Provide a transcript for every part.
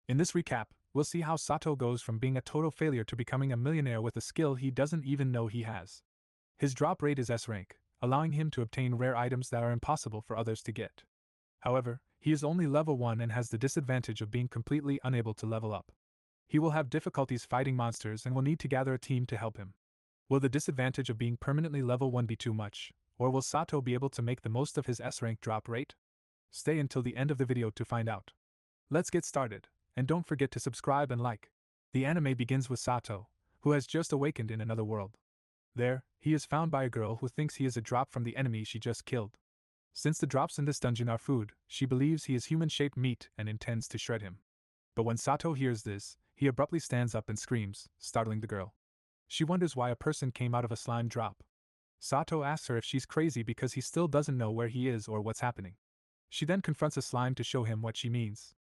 In this recap, we'll see how Sato goes from being a total failure to becoming a millionaire with a skill he doesn't even know he has. His drop rate is S rank, allowing him to obtain rare items that are impossible for others to get. However, he is only level 1 and has the disadvantage of being completely unable to level up. He will have difficulties fighting monsters and will need to gather a team to help him. Will the disadvantage of being permanently level 1 be too much, or will Sato be able to make the most of his S rank drop rate? Stay until the end of the video to find out. Let's get started, and don't forget to subscribe and like. The anime begins with Sato, who has just awakened in another world. There, he is found by a girl who thinks he is a drop from the enemy she just killed. Since the drops in this dungeon are food, she believes he is human-shaped meat and intends to shred him. But when Sato hears this, he abruptly stands up and screams, startling the girl. She wonders why a person came out of a slime drop. Sato asks her if she's crazy because he still doesn't know where he is or what's happening. She then confronts a slime to show him what she means.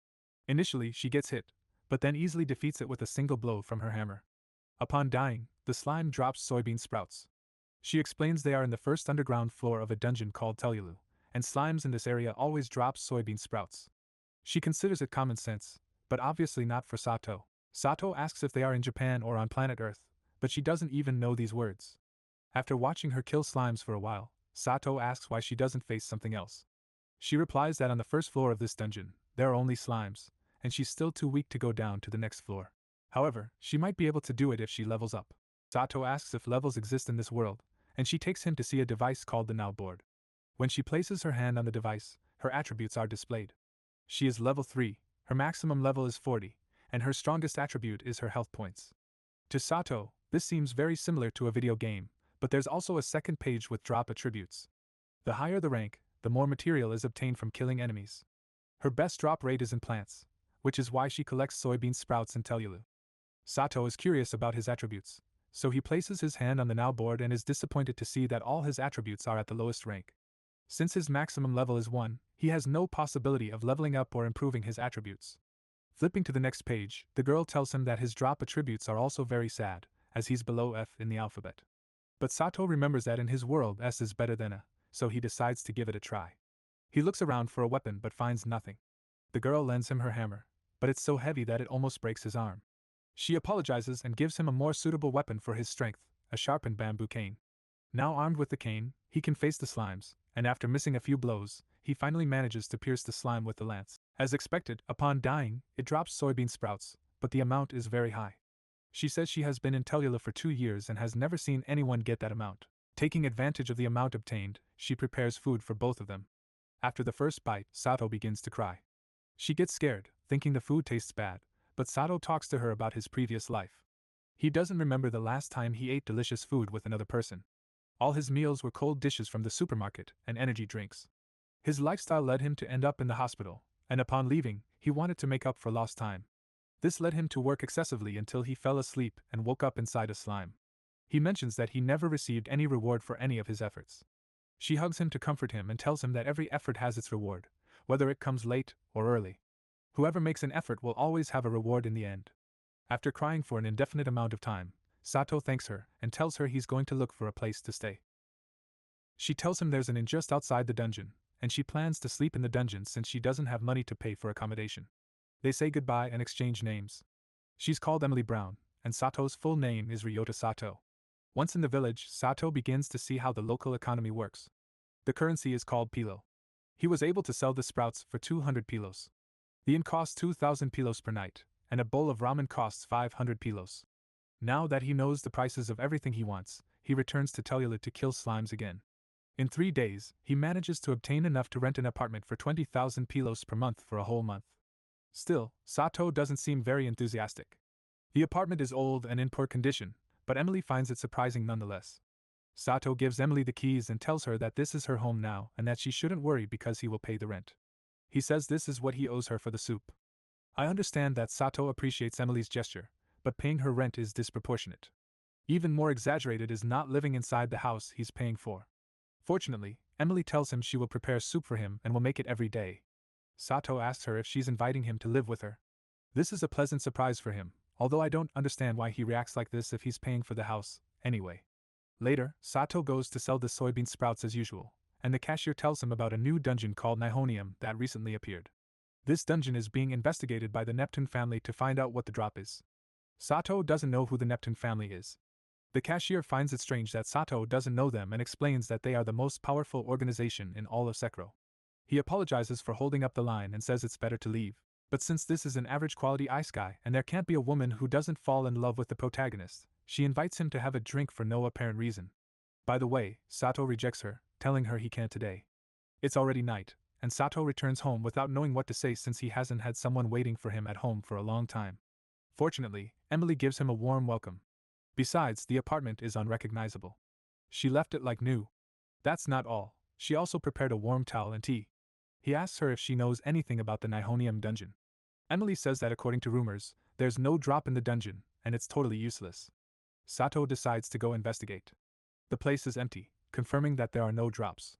Initially, she gets hit, but then easily defeats it with a single blow from her hammer. Upon dying, the slime drops soybean sprouts. She explains they are in the first underground floor of a dungeon called Telulu, and slimes in this area always drop soybean sprouts. She considers it common sense, but obviously not for Sato. Sato asks if they are in Japan or on planet Earth, but she doesn't even know these words. After watching her kill slimes for a while, Sato asks why she doesn't face something else. She replies that on the first floor of this dungeon, there are only slimes, and she's still too weak to go down to the next floor. However, she might be able to do it if she levels up. Sato asks if levels exist in this world, and she takes him to see a device called the Now board. When she places her hand on the device, her attributes are displayed. She is level 3, her maximum level is 40, and her strongest attribute is her health points. To Sato, this seems very similar to a video game, but there's also a second page with drop attributes. The higher the rank, the more material is obtained from killing enemies. Her best drop rate is in plants, which is why she collects soybean sprouts in Telulu. Sato is curious about his attributes, so he places his hand on the Now board and is disappointed to see that all his attributes are at the lowest rank. Since his maximum level is 1, he has no possibility of leveling up or improving his attributes. Flipping to the next page, the girl tells him that his drop attributes are also very sad, as he's below F in the alphabet. But Sato remembers that in his world S is better than A, so he decides to give it a try. He looks around for a weapon but finds nothing. The girl lends him her hammer, but it's so heavy that it almost breaks his arm. She apologizes and gives him a more suitable weapon for his strength, a sharpened bamboo cane. Now armed with the cane, he can face the slimes, and after missing a few blows, he finally manages to pierce the slime with the lance. As expected, upon dying, it drops soybean sprouts, but the amount is very high. She says she has been in Telula for 2 years and has never seen anyone get that amount. Taking advantage of the amount obtained, she prepares food for both of them. After the first bite, Sato begins to cry. She gets scared, thinking the food tastes bad, but Sato talks to her about his previous life. He doesn't remember the last time he ate delicious food with another person. All his meals were cold dishes from the supermarket and energy drinks. His lifestyle led him to end up in the hospital, and upon leaving, he wanted to make up for lost time. This led him to work excessively until he fell asleep and woke up inside a slime. He mentions that he never received any reward for any of his efforts. She hugs him to comfort him and tells him that every effort has its reward, whether it comes late or early. Whoever makes an effort will always have a reward in the end. After crying for an indefinite amount of time, Sato thanks her and tells her he's going to look for a place to stay. She tells him there's an inn just outside the dungeon, and she plans to sleep in the dungeon since she doesn't have money to pay for accommodation. They say goodbye and exchange names. She's called Emily Brown, and Sato's full name is Ryota Sato. Once in the village, Sato begins to see how the local economy works. The currency is called pilo. He was able to sell the sprouts for 200 pilos. The inn costs 2,000 pilos per night, and a bowl of ramen costs 500 pilos. Now that he knows the prices of everything he wants, he returns to Telula to kill slimes again. In 3 days, he manages to obtain enough to rent an apartment for 20,000 pilos per month for a whole month. Still, Sato doesn't seem very enthusiastic. The apartment is old and in poor condition, but Emily finds it surprising nonetheless. Sato gives Emily the keys and tells her that this is her home now and that she shouldn't worry because he will pay the rent. He says this is what he owes her for the soup. I understand that Sato appreciates Emily's gesture, but paying her rent is disproportionate. Even more exaggerated is not living inside the house he's paying for. Fortunately, Emily tells him she will prepare soup for him and will make it every day. Sato asks her if she's inviting him to live with her. This is a pleasant surprise for him, although I don't understand why he reacts like this if he's paying for the house, anyway. Later, Sato goes to sell the soybean sprouts as usual, and the cashier tells him about a new dungeon called Nihonium that recently appeared. This dungeon is being investigated by the Neptune family to find out what the drop is. Sato doesn't know who the Neptune family is. The cashier finds it strange that Sato doesn't know them and explains that they are the most powerful organization in all of Secro. He apologizes for holding up the line and says it's better to leave. But since this is an average quality ice guy and there can't be a woman who doesn't fall in love with the protagonist, she invites him to have a drink for no apparent reason. By the way, Sato rejects her, telling her he can't today. It's already night, and Sato returns home without knowing what to say since he hasn't had someone waiting for him at home for a long time. Fortunately, Emily gives him a warm welcome. Besides, the apartment is unrecognizable. She left it like new. That's not all, she also prepared a warm towel and tea. He asks her if she knows anything about the Nihonium dungeon. Emily says that according to rumors, there's no drop in the dungeon, and it's totally useless. Sato decides to go investigate. The place is empty, confirming that there are no drops.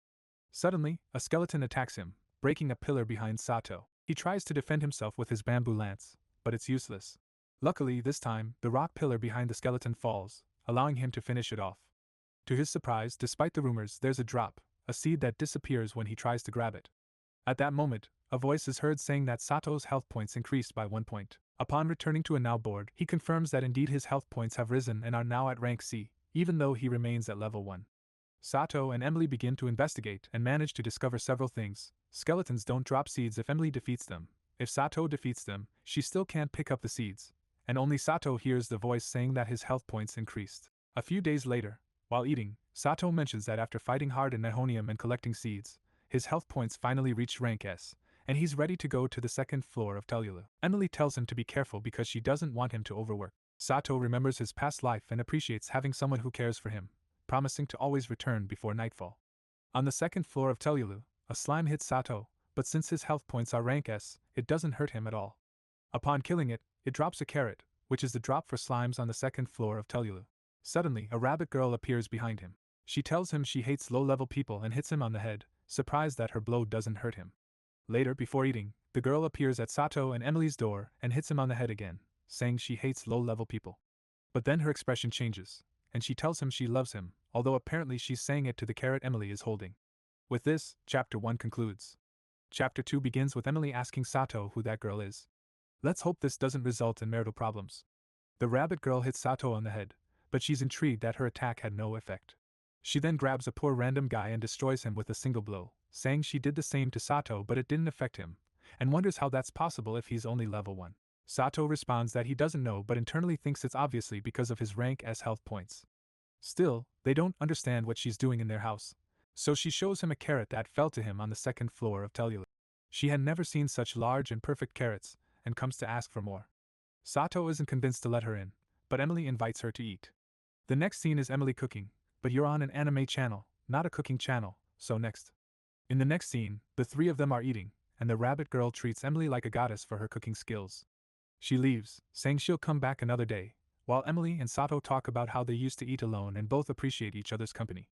Suddenly, a skeleton attacks him, breaking a pillar behind Sato. He tries to defend himself with his bamboo lance, but it's useless. Luckily, this time, the rock pillar behind the skeleton falls, allowing him to finish it off. To his surprise, despite the rumors, there's a drop, a seed that disappears when he tries to grab it. At that moment, a voice is heard saying that Sato's health points increased by 1 point. Upon returning to a now board, he confirms that indeed his health points have risen and are now at rank C, even though he remains at level 1. Sato and Emily begin to investigate and manage to discover several things. Skeletons don't drop seeds if Emily defeats them. If Sato defeats them, she still can't pick up the seeds. And only Sato hears the voice saying that his health points increased. A few days later, while eating, Sato mentions that after fighting hard in Nihonium and collecting seeds, his health points finally reached rank S, and he's ready to go to the second floor of Tellulu. Emily tells him to be careful because she doesn't want him to overwork. Sato remembers his past life and appreciates having someone who cares for him, promising to always return before nightfall. On the second floor of Tellulu, a slime hits Sato, but since his health points are rank S, it doesn't hurt him at all. Upon killing it, it drops a carrot, which is the drop for slimes on the second floor of Tellulu. Suddenly, a rabbit girl appears behind him. She tells him she hates low-level people and hits him on the head, surprised that her blow doesn't hurt him. Later, before eating, the girl appears at Sato and Emily's door and hits him on the head again, saying she hates low-level people. But then her expression changes, and she tells him she loves him, although apparently she's saying it to the carrot Emily is holding. With this, Chapter 1 concludes. Chapter 2 begins with Emily asking Sato who that girl is. Let's hope this doesn't result in marital problems. The rabbit girl hits Sato on the head, but she's intrigued that her attack had no effect. She then grabs a poor random guy and destroys him with a single blow, saying she did the same to Sato but it didn't affect him, and wonders how that's possible if he's only level 1. Sato responds that he doesn't know but internally thinks it's obviously because of his rank as health points. Still, they don't understand what she's doing in their house, so she shows him a carrot that fell to him on the second floor of Tellulu. She had never seen such large and perfect carrots, and comes to ask for more. Sato isn't convinced to let her in, but Emily invites her to eat. The next scene is Emily cooking, but you're on an anime channel, not a cooking channel, so next. In the next scene, the three of them are eating, and the rabbit girl treats Emily like a goddess for her cooking skills. She leaves, saying she'll come back another day, while Emily and Sato talk about how they used to eat alone and both appreciate each other's company.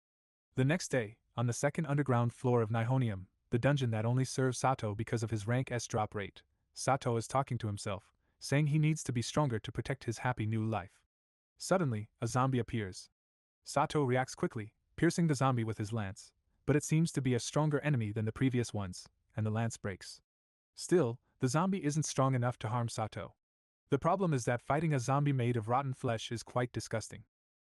The next day, on the second underground floor of Nihonium, the dungeon that only serves Sato because of his rank S drop rate, Sato is talking to himself, saying he needs to be stronger to protect his happy new life. Suddenly, a zombie appears. Sato reacts quickly, piercing the zombie with his lance, but it seems to be a stronger enemy than the previous ones, and the lance breaks. Still, the zombie isn't strong enough to harm Sato. The problem is that fighting a zombie made of rotten flesh is quite disgusting.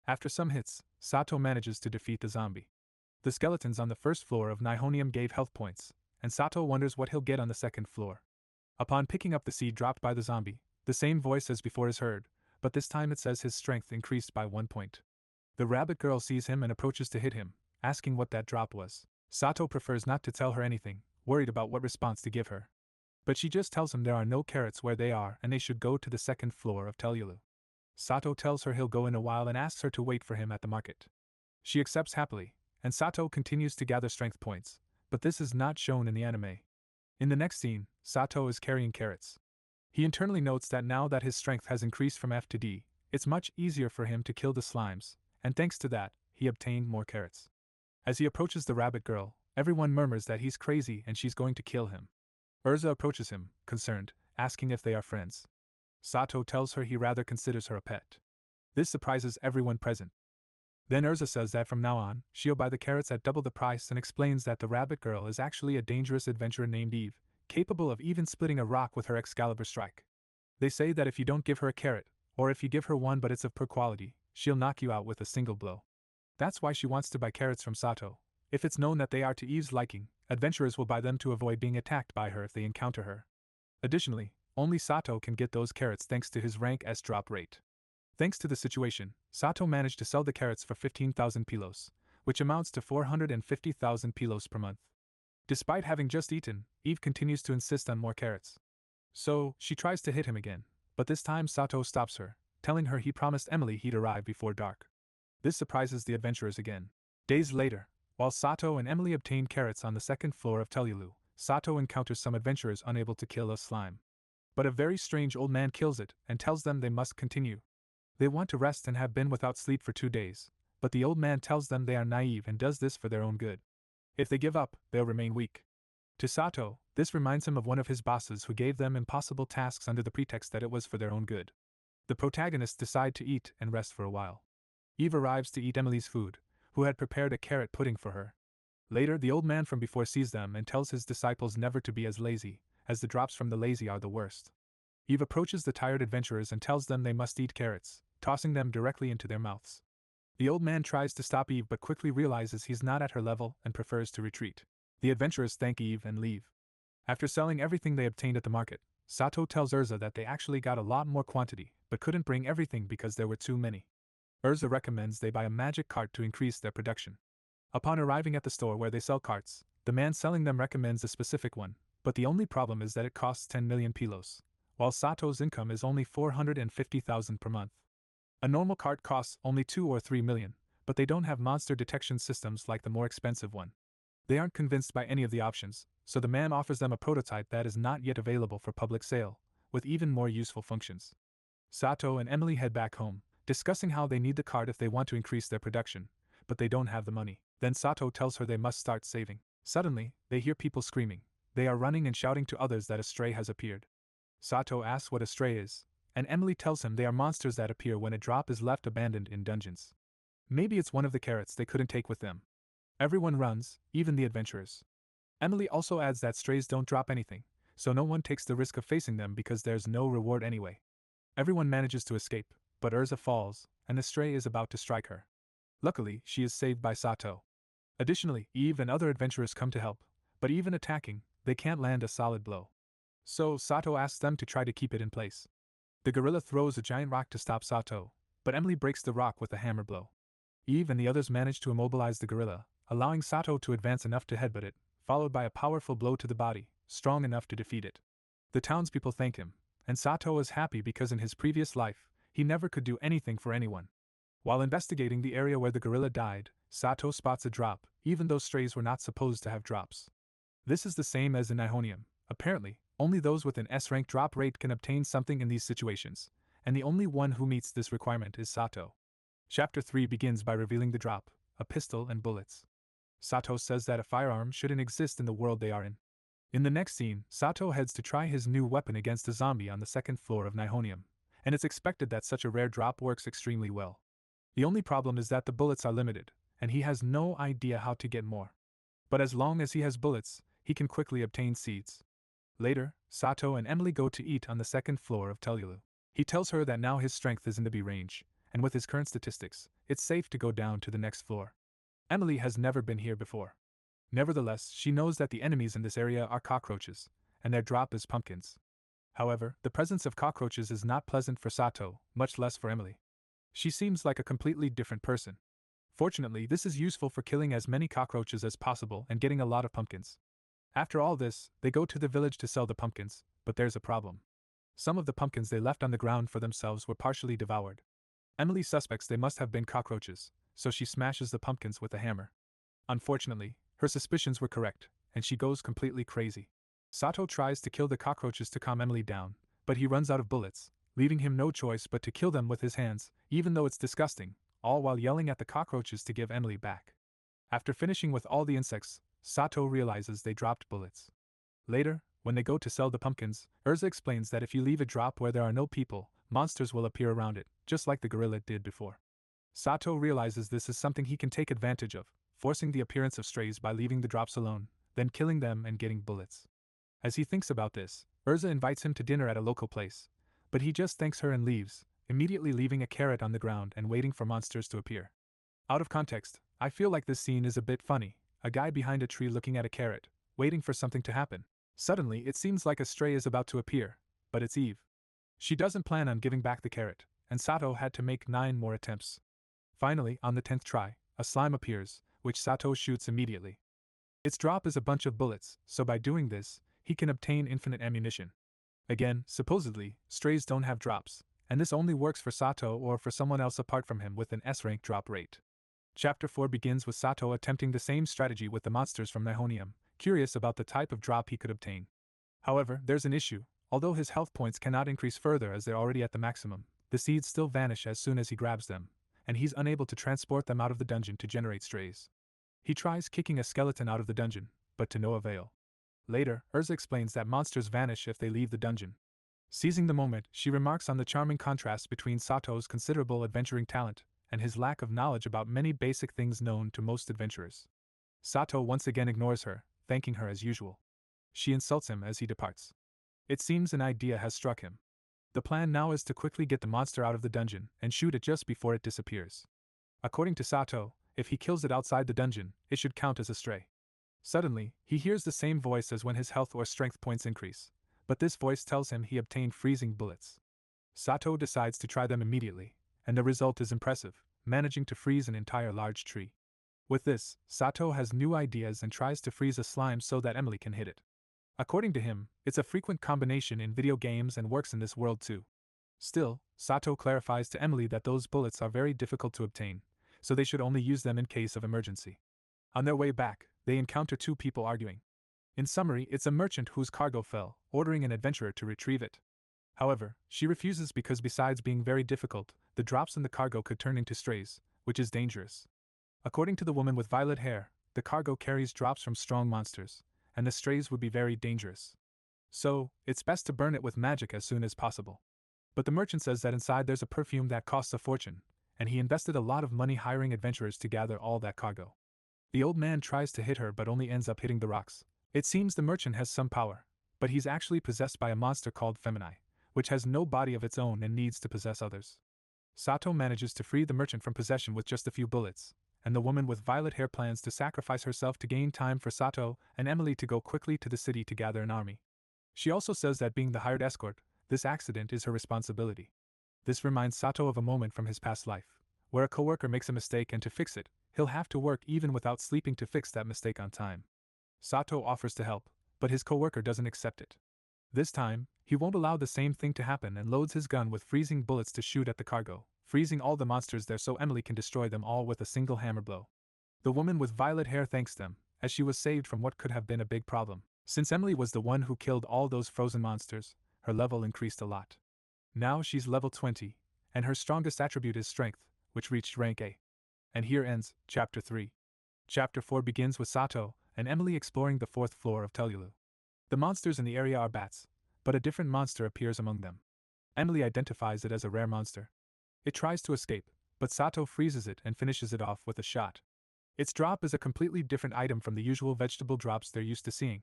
After some hits, Sato manages to defeat the zombie. The skeletons on the first floor of Nihonium gave health points, and Sato wonders what he'll get on the second floor. Upon picking up the seed dropped by the zombie, the same voice as before is heard, but this time it says his strength increased by 1 point. The rabbit girl sees him and approaches to hit him, asking what that drop was. Sato prefers not to tell her anything, worried about what response to give her. But she just tells him there are no carrots where they are and they should go to the second floor of Tellulu. Sato tells her he'll go in a while and asks her to wait for him at the market. She accepts happily, and Sato continues to gather strength points, but this is not shown in the anime. In the next scene, Sato is carrying carrots. He internally notes that now that his strength has increased from F to D, it's much easier for him to kill the slimes, and thanks to that, he obtained more carrots. As he approaches the rabbit girl, everyone murmurs that he's crazy and she's going to kill him. Urza approaches him, concerned, asking if they are friends. Sato tells her he rather considers her a pet. This surprises everyone present. Then Urza says that from now on, she'll buy the carrots at double the price and explains that the rabbit girl is actually a dangerous adventurer named Eve, capable of even splitting a rock with her Excalibur strike. They say that if you don't give her a carrot, or if you give her one but it's of poor quality, she'll knock you out with a single blow. That's why she wants to buy carrots from Sato. If it's known that they are to Eve's liking, adventurers will buy them to avoid being attacked by her if they encounter her. Additionally, only Sato can get those carrots thanks to his rank S drop rate. Thanks to the situation, Sato managed to sell the carrots for 15,000 pilos, which amounts to 450,000 pilos per month. Despite having just eaten, Eve continues to insist on more carrots. So, she tries to hit him again, but this time Sato stops her, telling her he promised Emily he'd arrive before dark. This surprises the adventurers again. Days later, while Sato and Emily obtain carrots on the second floor of Telulu, Sato encounters some adventurers unable to kill a slime. But a very strange old man kills it and tells them they must continue. They want to rest and have been without sleep for 2 days, but the old man tells them they are naive and does this for their own good. If they give up, they'll remain weak. To Sato, this reminds him of one of his bosses who gave them impossible tasks under the pretext that it was for their own good. The protagonists decide to eat and rest for a while. Eve arrives to eat Emily's food, who had prepared a carrot pudding for her. Later, the old man from before sees them and tells his disciples never to be as lazy, as the drops from the lazy are the worst. Eve approaches the tired adventurers and tells them they must eat carrots, tossing them directly into their mouths. The old man tries to stop Eve but quickly realizes he's not at her level and prefers to retreat. The adventurers thank Eve and leave. After selling everything they obtained at the market, Sato tells Urza that they actually got a lot more quantity, but couldn't bring everything because there were too many. Urza recommends they buy a magic cart to increase their production. Upon arriving at the store where they sell carts, the man selling them recommends a specific one, but the only problem is that it costs 10 million pilos, while Sato's income is only 450,000 per month. A normal cart costs only 2 or 3 million, but they don't have monster detection systems like the more expensive one. They aren't convinced by any of the options, so the man offers them a prototype that is not yet available for public sale, with even more useful functions. Sato and Emily head back home, discussing how they need the cart if they want to increase their production, but they don't have the money. Then Sato tells her they must start saving. Suddenly, they hear people screaming. They are running and shouting to others that a stray has appeared. Sato asks what a stray is, and Emily tells him they are monsters that appear when a drop is left abandoned in dungeons. Maybe it's one of the carrots they couldn't take with them. Everyone runs, even the adventurers. Emily also adds that strays don't drop anything, so no one takes the risk of facing them because there's no reward anyway. Everyone manages to escape, but Urza falls, and the stray is about to strike her. Luckily, she is saved by Sato. Additionally, Eve and other adventurers come to help, but even attacking, they can't land a solid blow. So Sato asks them to try to keep it in place. The gorilla throws a giant rock to stop Sato, but Emily breaks the rock with a hammer blow. Eve and the others manage to immobilize the gorilla, allowing Sato to advance enough to headbutt it, followed by a powerful blow to the body, strong enough to defeat it. The townspeople thank him, and Sato is happy because in his previous life, he never could do anything for anyone. While investigating the area where the gorilla died, Sato spots a drop, even though strays were not supposed to have drops. This is the same as in Nihonium. Apparently, only those with an S-rank drop rate can obtain something in these situations, and the only one who meets this requirement is Sato. Chapter 3 begins by revealing the drop, a pistol and bullets. Sato says that a firearm shouldn't exist in the world they are in. In the next scene, Sato heads to try his new weapon against a zombie on the second floor of Nihonium, and it's expected that such a rare drop works extremely well. The only problem is that the bullets are limited, and he has no idea how to get more. But as long as he has bullets, he can quickly obtain seeds. Later, Sato and Emily go to eat on the second floor of Telulu. He tells her that now his strength is in the B range, and with his current statistics, it's safe to go down to the next floor. Emily has never been here before. Nevertheless, she knows that the enemies in this area are cockroaches, and their drop is pumpkins. However, the presence of cockroaches is not pleasant for Sato, much less for Emily. She seems like a completely different person. Fortunately, this is useful for killing as many cockroaches as possible and getting a lot of pumpkins. After all this, they go to the village to sell the pumpkins, but there's a problem. Some of the pumpkins they left on the ground for themselves were partially devoured. Emily suspects they must have been cockroaches, so she smashes the pumpkins with a hammer. Unfortunately, her suspicions were correct, and she goes completely crazy. Sato tries to kill the cockroaches to calm Emily down, but he runs out of bullets, leaving him no choice but to kill them with his hands, even though it's disgusting, all while yelling at the cockroaches to give Emily back. After finishing with all the insects, Sato realizes they dropped bullets. Later, when they go to sell the pumpkins, Urza explains that if you leave a drop where there are no people, monsters will appear around it, just like the gorilla did before. Sato realizes this is something he can take advantage of, forcing the appearance of strays by leaving the drops alone, then killing them and getting bullets. As he thinks about this, Urza invites him to dinner at a local place, but he just thanks her and leaves, immediately leaving a carrot on the ground and waiting for monsters to appear. Out of context, I feel like this scene is a bit funny, a guy behind a tree looking at a carrot, waiting for something to happen. Suddenly, it seems like a stray is about to appear, but it's Eve. She doesn't plan on giving back the carrot, and Sato had to make 9 more attempts. Finally, on the 10th try, a slime appears, which Sato shoots immediately. Its drop is a bunch of bullets, so by doing this, he can obtain infinite ammunition. Again, supposedly, strays don't have drops, and this only works for Sato or for someone else apart from him with an S-rank drop rate. Chapter 4 begins with Sato attempting the same strategy with the monsters from Nihonium, curious about the type of drop he could obtain. However, there's an issue. Although his health points cannot increase further as they're already at the maximum, the seeds still vanish as soon as he grabs them, and he's unable to transport them out of the dungeon to generate strays. He tries kicking a skeleton out of the dungeon, but to no avail. Later, Urza explains that monsters vanish if they leave the dungeon. Seizing the moment, she remarks on the charming contrast between Sato's considerable adventuring talent and his lack of knowledge about many basic things known to most adventurers. Sato once again ignores her, thanking her as usual. She insults him as he departs. It seems an idea has struck him. The plan now is to quickly get the monster out of the dungeon and shoot it just before it disappears. According to Sato, if he kills it outside the dungeon, it should count as a stray. Suddenly, he hears the same voice as when his health or strength points increase, but this voice tells him he obtained freezing bullets. Sato decides to try them immediately, and the result is impressive, managing to freeze an entire large tree. With this, Sato has new ideas and tries to freeze a slime so that Emily can hit it. According to him, it's a frequent combination in video games and works in this world too. Still, Sato clarifies to Emily that those bullets are very difficult to obtain, so they should only use them in case of emergency. On their way back, they encounter 2 people arguing. In summary, it's a merchant whose cargo fell, ordering an adventurer to retrieve it. However, she refuses because besides being very difficult, the drops in the cargo could turn into strays, which is dangerous. According to the woman with violet hair, the cargo carries drops from strong monsters, and the strays would be very dangerous. So, it's best to burn it with magic as soon as possible. But the merchant says that inside there's a perfume that costs a fortune, and he invested a lot of money hiring adventurers to gather all that cargo. The old man tries to hit her but only ends up hitting the rocks. It seems the merchant has some power, but he's actually possessed by a monster called Femini, which has no body of its own and needs to possess others. Sato manages to free the merchant from possession with just a few bullets, and the woman with violet hair plans to sacrifice herself to gain time for Sato and Emily to go quickly to the city to gather an army. She also says that being the hired escort, this accident is her responsibility. This reminds Sato of a moment from his past life, where a coworker makes a mistake and to fix it, he'll have to work even without sleeping to fix that mistake on time. Sato offers to help, but his coworker doesn't accept it. This time, he won't allow the same thing to happen and loads his gun with freezing bullets to shoot at the cargo, freezing all the monsters there so Emily can destroy them all with a single hammer blow. The woman with violet hair thanks them, as she was saved from what could have been a big problem. Since Emily was the one who killed all those frozen monsters, her level increased a lot. Now she's level 20, and her strongest attribute is strength, which reached rank A. And here ends Chapter 3. Chapter 4 begins with Sato and Emily exploring the 4th floor of Telulu. The monsters in the area are bats, but a different monster appears among them. Emily identifies it as a rare monster. It tries to escape, but Sato freezes it and finishes it off with a shot. Its drop is a completely different item from the usual vegetable drops they're used to seeing.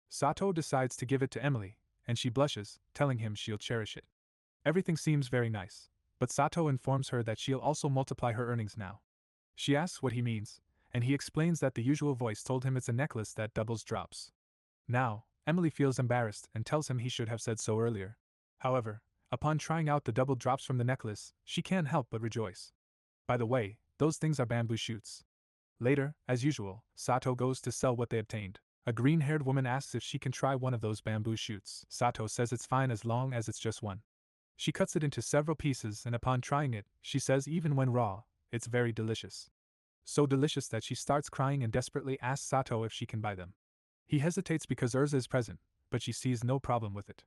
Sato decides to give it to Emily, and she blushes, telling him she'll cherish it. Everything seems very nice, but Sato informs her that she'll also multiply her earnings now. She asks what he means, and he explains that the usual voice told him it's a necklace that doubles drops. Now, Emily feels embarrassed and tells him he should have said so earlier. However, upon trying out the double drops from the necklace, she can't help but rejoice. By the way, those things are bamboo shoots. Later, as usual, Sato goes to sell what they obtained. A green-haired woman asks if she can try one of those bamboo shoots. Sato says it's fine as long as it's just one. She cuts it into several pieces and upon trying it, she says even when raw, it's very delicious. So delicious that she starts crying and desperately asks Sato if she can buy them. He hesitates because Urza is present, but she sees no problem with it.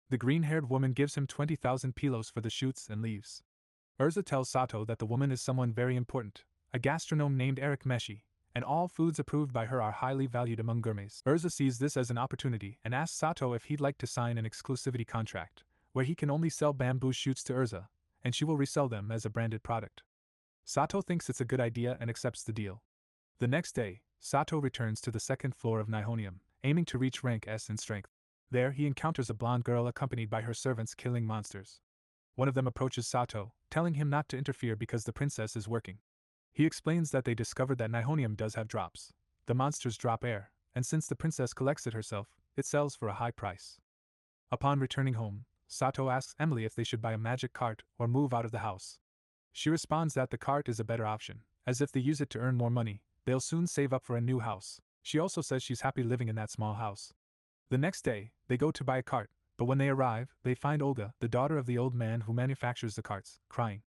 The green-haired woman gives him 20,000 pilos for the shoots and leaves. Urza tells Sato that the woman is someone very important, a gastronome named Eric Meshi, and all foods approved by her are highly valued among gourmets. Urza sees this as an opportunity and asks Sato if he'd like to sign an exclusivity contract, where he can only sell bamboo shoots to Urza, and she will resell them as a branded product. Sato thinks it's a good idea and accepts the deal. The next day, Sato returns to the 2nd floor of Nihonium, aiming to reach rank S in strength. There he encounters a blonde girl accompanied by her servants killing monsters. One of them approaches Sato, telling him not to interfere because the princess is working. He explains that they discovered that Nihonium does have drops. The monsters drop air, and since the princess collects it herself, it sells for a high price. Upon returning home, Sato asks Emily if they should buy a magic cart or move out of the house. She responds that the cart is a better option, as if they use it to earn more money, they'll soon save up for a new house. She also says she's happy living in that small house. The next day, they go to buy a cart, but when they arrive, they find Olga, the daughter of the old man who manufactures the carts, crying.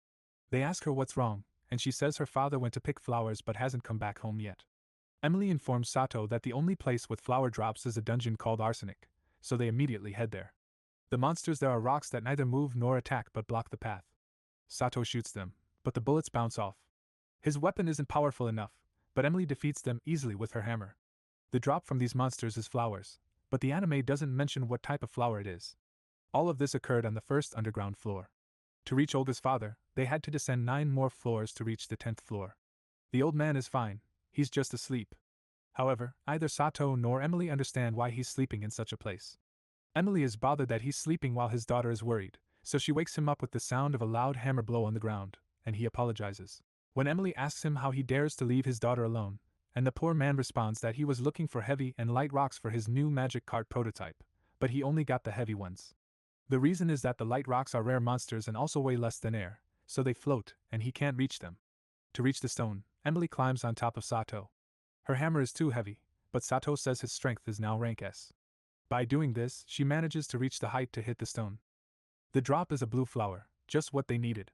They ask her what's wrong, and she says her father went to pick flowers but hasn't come back home yet. Emily informs Sato that the only place with flower drops is a dungeon called Arsenic, so they immediately head there. The monsters there are rocks that neither move nor attack but block the path. Sato shoots them, but the bullets bounce off. His weapon isn't powerful enough, but Emily defeats them easily with her hammer. The drop from these monsters is flowers, but the anime doesn't mention what type of flower it is. All of this occurred on the first underground floor. To reach Olga's father, they had to descend 9 more floors to reach the 10th floor. The old man is fine, he's just asleep. However, neither Sato nor Emily understand why he's sleeping in such a place. Emily is bothered that he's sleeping while his daughter is worried, so she wakes him up with the sound of a loud hammer blow on the ground, and he apologizes. When Emily asks him how he dares to leave his daughter alone, and the poor man responds that he was looking for heavy and light rocks for his new magic cart prototype, but he only got the heavy ones. The reason is that the light rocks are rare monsters and also weigh less than air, so they float, and he can't reach them. To reach the stone, Emily climbs on top of Sato. Her hammer is too heavy, but Sato says his strength is now rank S. By doing this, she manages to reach the height to hit the stone. The drop is a blue flower, just what they needed.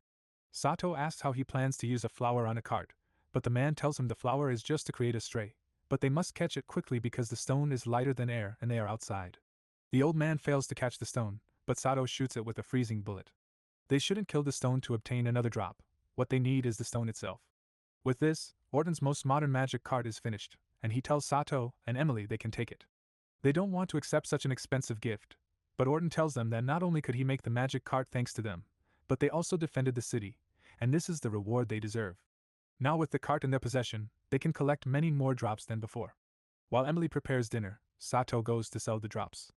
Sato asks how he plans to use a flower on a cart, but the man tells him the flower is just to create a stray, but they must catch it quickly because the stone is lighter than air and they are outside. The old man fails to catch the stone, but Sato shoots it with a freezing bullet. They shouldn't kill the stone to obtain another drop, what they need is the stone itself. With this, Orton's most modern magic cart is finished, and he tells Sato and Emily they can take it. They don't want to accept such an expensive gift, but Orton tells them that not only could he make the magic cart thanks to them, but they also defended the city, and this is the reward they deserve. Now with the cart in their possession, they can collect many more drops than before. While Emily prepares dinner, Sato goes to sell the drops.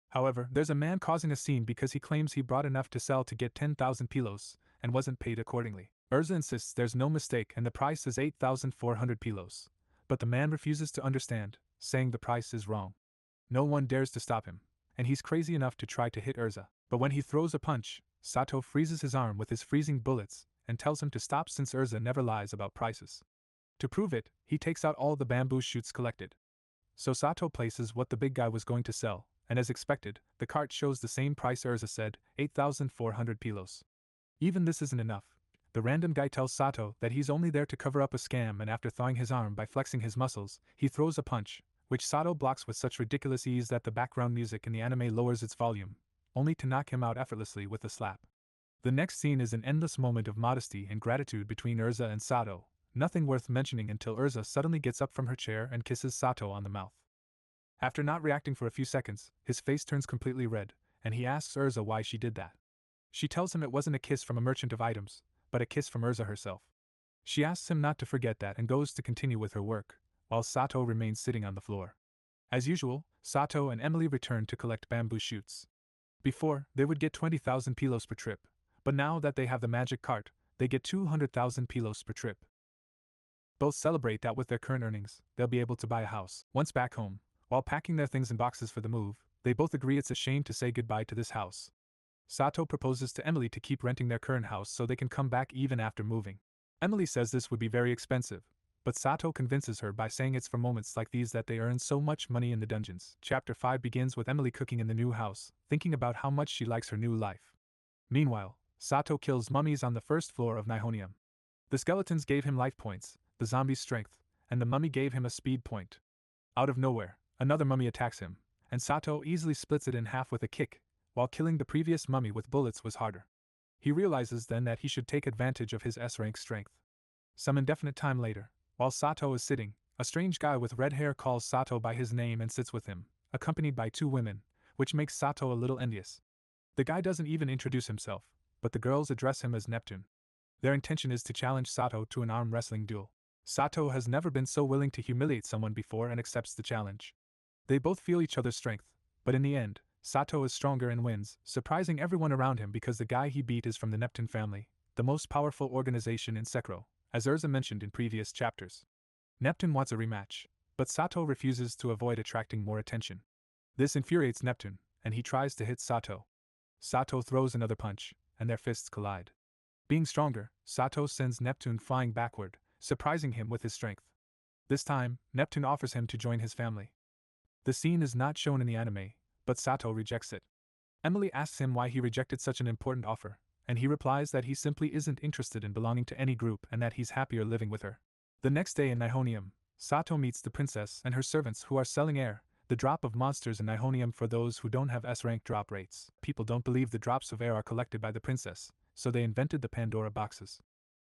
However, there's a man causing a scene because he claims he brought enough to sell to get 10,000 pilos, and wasn't paid accordingly. Urza insists there's no mistake and the price is 8,400 pilos, but the man refuses to understand, saying the price is wrong. No one dares to stop him, and he's crazy enough to try to hit Urza, but when he throws a punch, Sato freezes his arm with his freezing bullets, and tells him to stop since Urza never lies about prices. To prove it, he takes out all the bamboo shoots collected. So Sato places what the big guy was going to sell, and as expected, the cart shows the same price Urza said, 8,400 pilos. Even this isn't enough. The random guy tells Sato that he's only there to cover up a scam, and after thawing his arm by flexing his muscles, he throws a punch, which Sato blocks with such ridiculous ease that the background music in the anime lowers its volume, only to knock him out effortlessly with a slap. The next scene is an endless moment of modesty and gratitude between Urza and Sato, nothing worth mentioning until Urza suddenly gets up from her chair and kisses Sato on the mouth. After not reacting for a few seconds, his face turns completely red, and he asks Urza why she did that. She tells him it wasn't a kiss from a merchant of items, but a kiss from Urza herself. She asks him not to forget that and goes to continue with her work, while Sato remains sitting on the floor. As usual, Sato and Emily return to collect bamboo shoots. Before, they would get 20,000 pilos per trip, but now that they have the magic cart, they get 200,000 pilos per trip. Both celebrate that with their current earnings, they'll be able to buy a house. Once back home, while packing their things in boxes for the move, they both agree it's a shame to say goodbye to this house. Sato proposes to Emily to keep renting their current house so they can come back even after moving. Emily says this would be very expensive, but Sato convinces her by saying it's for moments like these that they earn so much money in the dungeons. Chapter 5 begins with Emily cooking in the new house, thinking about how much she likes her new life. Meanwhile, Sato kills mummies on the first floor of Nihonium. The skeletons gave him life points, the zombies strength, and the mummy gave him a speed point. Out of nowhere, another mummy attacks him, and Sato easily splits it in half with a kick, while killing the previous mummy with bullets was harder. He realizes then that he should take advantage of his S-rank strength. Some indefinite time later, while Sato is sitting, a strange guy with red hair calls Sato by his name and sits with him, accompanied by 2 women, which makes Sato a little envious. The guy doesn't even introduce himself, but the girls address him as Neptune. Their intention is to challenge Sato to an arm wrestling duel. Sato has never been so willing to humiliate someone before and accepts the challenge. They both feel each other's strength, but in the end, Sato is stronger and wins, surprising everyone around him because the guy he beat is from the Neptune family, the most powerful organization in Secro, as Urza mentioned in previous chapters. Neptune wants a rematch, but Sato refuses to avoid attracting more attention. This infuriates Neptune, and he tries to hit Sato. Sato throws another punch, and their fists collide. Being stronger, Sato sends Neptune flying backward, surprising him with his strength. This time, Neptune offers him to join his family. The scene is not shown in the anime, but Sato rejects it. Emily asks him why he rejected such an important offer, and he replies that he simply isn't interested in belonging to any group and that he's happier living with her. The next day in Nihonium, Sato meets the princess and her servants who are selling air, the drop of monsters in Nihonium for those who don't have S-rank drop rates. People don't believe the drops of air are collected by the princess, so they invented the Pandora boxes.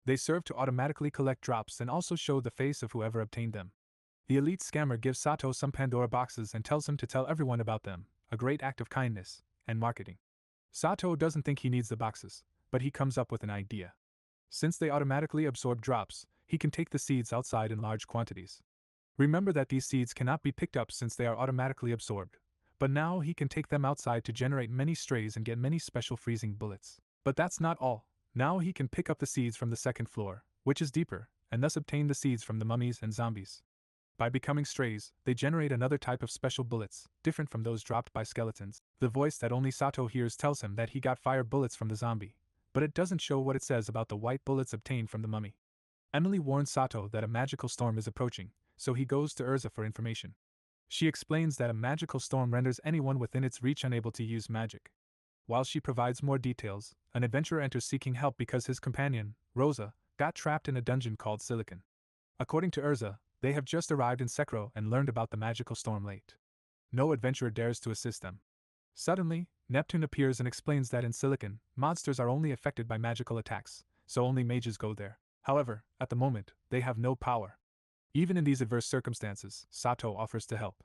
They serve to automatically collect drops and also show the face of whoever obtained them. The elite scammer gives Sato some Pandora boxes and tells him to tell everyone about them, a great act of kindness and marketing. Sato doesn't think he needs the boxes, but he comes up with an idea. Since they automatically absorb drops, he can take the seeds outside in large quantities. Remember that these seeds cannot be picked up since they are automatically absorbed, but now he can take them outside to generate many strays and get many special freezing bullets. But that's not all. Now he can pick up the seeds from the second floor, which is deeper, and thus obtain the seeds from the mummies and zombies. By becoming strays, they generate another type of special bullets, different from those dropped by skeletons. The voice that only Sato hears tells him that he got fire bullets from the zombie, but it doesn't show what it says about the white bullets obtained from the mummy. Emily warns Sato that a magical storm is approaching, so he goes to Urza for information. She explains that a magical storm renders anyone within its reach unable to use magic. While she provides more details, an adventurer enters seeking help because his companion, Rosa, got trapped in a dungeon called Silicon. According to Urza, they have just arrived in Secro and learned about the magical storm late. No adventurer dares to assist them. Suddenly, Neptune appears and explains that in Silicon, monsters are only affected by magical attacks, so only mages go there. However, at the moment, they have no power. Even in these adverse circumstances, Sato offers to help.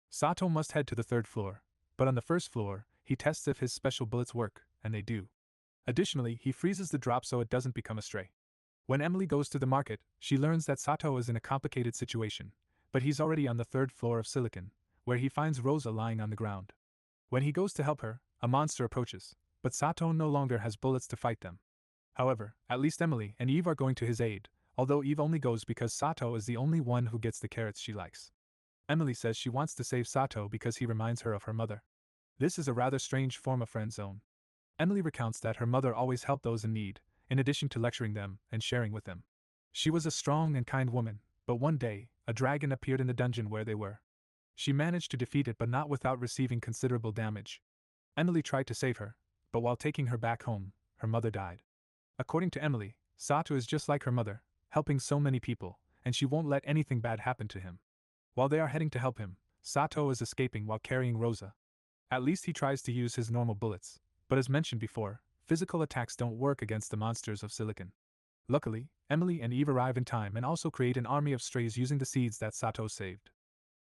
Sato must head to the third floor, but on the first floor, he tests if his special bullets work, and they do. Additionally, he freezes the drop so it doesn't become a stray. When Emily goes to the market, she learns that Sato is in a complicated situation, but he's already on the third floor of Silicon, where he finds Rosa lying on the ground. When he goes to help her, a monster approaches, but Sato no longer has bullets to fight them. However, at least Emily and Eve are going to his aid, although Eve only goes because Sato is the only one who gets the carrots she likes. Emily says she wants to save Sato because he reminds her of her mother. This is a rather strange form of friend zone. Emily recounts that her mother always helped those in need, in addition to lecturing them and sharing with them. She was a strong and kind woman, but one day, a dragon appeared in the dungeon where they were. She managed to defeat it but not without receiving considerable damage. Emily tried to save her, but while taking her back home, her mother died. According to Emily, Sato is just like her mother, helping so many people, and she won't let anything bad happen to him. While they are heading to help him, Sato is escaping while carrying Rosa. At least he tries to use his normal bullets, but as mentioned before, physical attacks don't work against the monsters of Silicon. Luckily, Emily and Eve arrive in time and also create an army of strays using the seeds that Sato saved.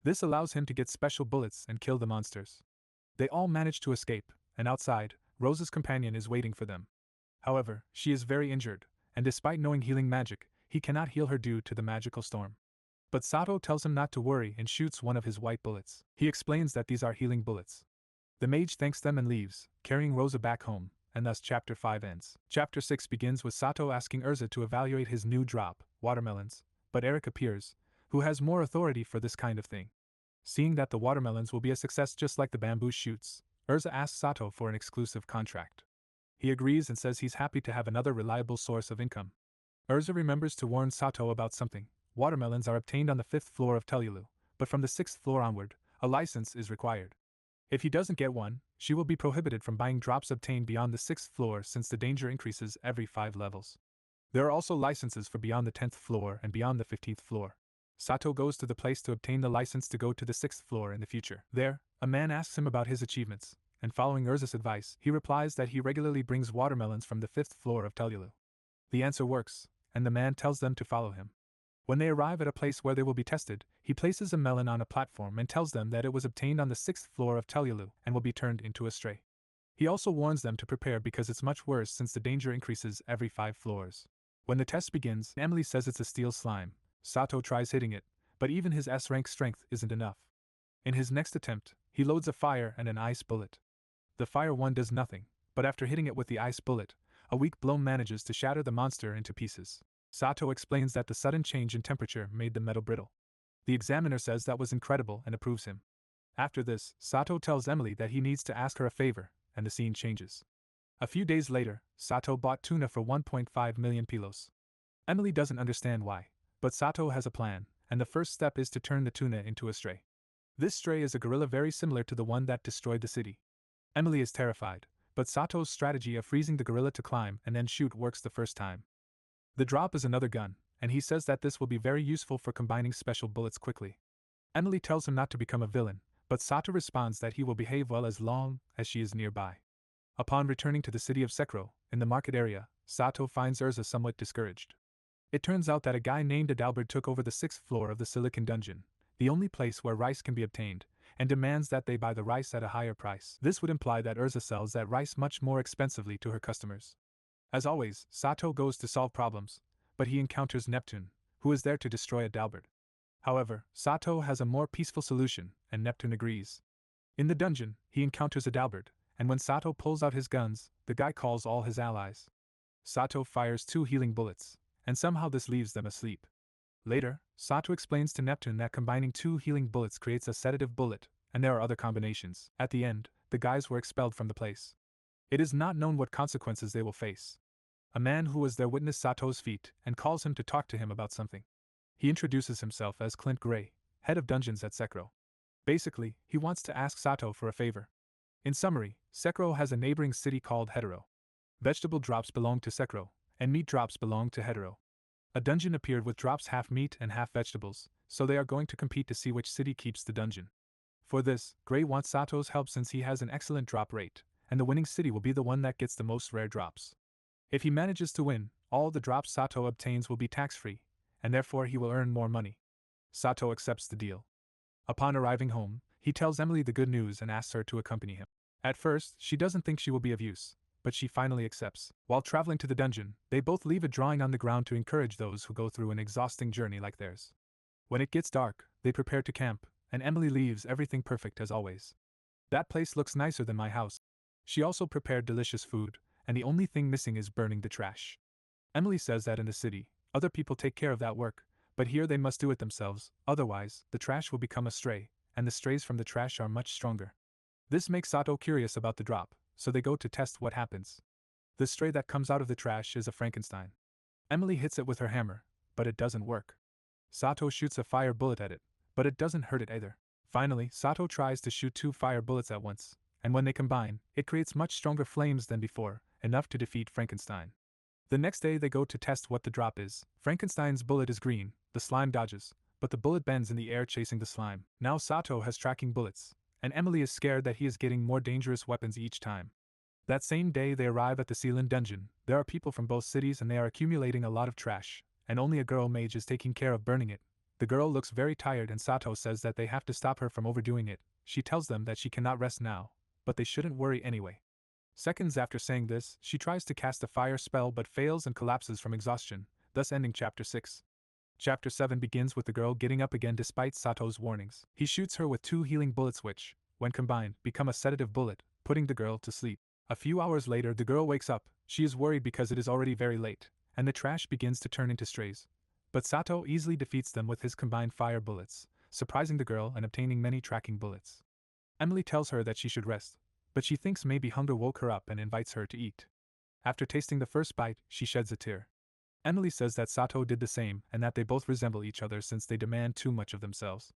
This allows him to get special bullets and kill the monsters. They all manage to escape, and outside, Rosa's companion is waiting for them. However, she is very injured, and despite knowing healing magic, he cannot heal her due to the magical storm. But Sato tells him not to worry and shoots one of his white bullets. He explains that these are healing bullets. The mage thanks them and leaves, carrying Rosa back home, and thus Chapter 5 ends. Chapter 6 begins with Sato asking Urza to evaluate his new drop, watermelons, but Eric appears, who has more authority for this kind of thing. Seeing that the watermelons will be a success just like the bamboo shoots, Urza asks Sato for an exclusive contract. He agrees and says he's happy to have another reliable source of income. Urza remembers to warn Sato about something. Watermelons are obtained on the 5th floor of Telulu, but from the 6th floor onward, a license is required. If he doesn't get one, she will be prohibited from buying drops obtained beyond the 6th floor since the danger increases every 5 levels. There are also licenses for beyond the 10th floor and beyond the 15th floor. Sato goes to the place to obtain the license to go to the 6th floor in the future. There, a man asks him about his achievements, and following Urza's advice, he replies that he regularly brings watermelons from the 5th floor of Telulu. The answer works, and the man tells them to follow him. When they arrive at a place where they will be tested, he places a melon on a platform and tells them that it was obtained on the 6th floor of Telulu and will be turned into a stray. He also warns them to prepare because it's much worse since the danger increases every 5 floors. When the test begins, Emily says it's a steel slime. Sato tries hitting it, but even his S-rank strength isn't enough. In his next attempt, he loads a fire and an ice bullet. The fire one does nothing, but after hitting it with the ice bullet, a weak blow manages to shatter the monster into pieces. Sato explains that the sudden change in temperature made the metal brittle. The examiner says that was incredible and approves him. After this, Sato tells Emily that he needs to ask her a favor, and the scene changes. A few days later, Sato bought tuna for 1.5 million pilos. Emily doesn't understand why, but Sato has a plan, and the first step is to turn the tuna into a stray. This stray is a gorilla very similar to the one that destroyed the city. Emily is terrified, but Sato's strategy of freezing the gorilla to climb and then shoot works the first time. The drop is another gun, and he says that this will be very useful for combining special bullets quickly. Emily tells him not to become a villain, but Sato responds that he will behave well as long as she is nearby. Upon returning to the city of Secro, in the market area, Sato finds Urza somewhat discouraged. It turns out that a guy named Adalbert took over the 6th floor of the Silicon Dungeon, the only place where rice can be obtained, and demands that they buy the rice at a higher price. This would imply that Urza sells that rice much more expensively to her customers. As always, Sato goes to solve problems, but he encounters Neptune, who is there to destroy Adalbert. However, Sato has a more peaceful solution, and Neptune agrees. In the dungeon, he encounters Adalbert, and when Sato pulls out his guns, the guy calls all his allies. Sato fires 2 healing bullets, and somehow this leaves them asleep. Later, Sato explains to Neptune that combining 2 healing bullets creates a sedative bullet, and there are other combinations. At the end, the guys were expelled from the place. It is not known what consequences they will face. A man who was there witnessed Sato's feat and calls him to talk to him about something. He introduces himself as Clint Gray, head of dungeons at Secro. Basically, he wants to ask Sato for a favor. In summary, Secro has a neighboring city called Hetero. Vegetable drops belong to Secro, and meat drops belong to Hetero. A dungeon appeared with drops half meat and half vegetables, so they are going to compete to see which city keeps the dungeon. For this, Gray wants Sato's help since he has an excellent drop rate, and the winning city will be the one that gets the most rare drops. If he manages to win, all the drops Sato obtains will be tax-free, and therefore he will earn more money. Sato accepts the deal. Upon arriving home, he tells Emily the good news and asks her to accompany him. At first, she doesn't think she will be of use, but she finally accepts. While traveling to the dungeon, they both leave a drawing on the ground to encourage those who go through an exhausting journey like theirs. When it gets dark, they prepare to camp, and Emily leaves everything perfect as always. That place looks nicer than my house. She also prepared delicious food, and the only thing missing is burning the trash. Emily says that in the city, other people take care of that work, but here they must do it themselves, otherwise, the trash will become a stray, and the strays from the trash are much stronger. This makes Sato curious about the drop, so they go to test what happens. The stray that comes out of the trash is a Frankenstein. Emily hits it with her hammer, but it doesn't work. Sato shoots a fire bullet at it, but it doesn't hurt it either. Finally, Sato tries to shoot 2 fire bullets at once, and when they combine, it creates much stronger flames than before, enough to defeat Frankenstein. The next day they go to test what the drop is. Frankenstein's bullet is green, the slime dodges, but the bullet bends in the air chasing the slime. Now Sato has tracking bullets, and Emily is scared that he is getting more dangerous weapons each time. That same day they arrive at the Sealand dungeon. There are people from both cities and they are accumulating a lot of trash, and only a girl mage is taking care of burning it. The girl looks very tired and Sato says that they have to stop her from overdoing it. She tells them that she cannot rest now, but they shouldn't worry anyway. Seconds after saying this, she tries to cast a fire spell but fails and collapses from exhaustion, thus ending Chapter 6. Chapter 7 begins with the girl getting up again despite Sato's warnings. He shoots her with 2 healing bullets which, when combined, become a sedative bullet, putting the girl to sleep. A few hours later the girl wakes up. She is worried because it is already very late, and the trash begins to turn into strays. But Sato easily defeats them with his combined fire bullets, surprising the girl and obtaining many tracking bullets. Emily tells her that she should rest, but she thinks maybe hunger woke her up and invites her to eat. After tasting the first bite, she sheds a tear. Emily says that Sato did the same and that they both resemble each other since they demand too much of themselves.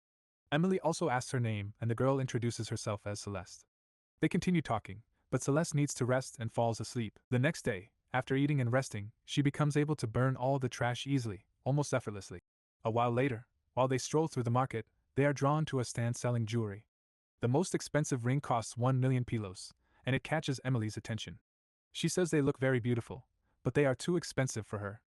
Emily also asks her name and the girl introduces herself as Celeste. They continue talking, but Celeste needs to rest and falls asleep. The next day, after eating and resting, she becomes able to burn all the trash easily, almost effortlessly. A while later, while they stroll through the market, they are drawn to a stand selling jewelry. The most expensive ring costs 1 million pilos, and it catches Emily's attention. She says they look very beautiful, but they are too expensive for her.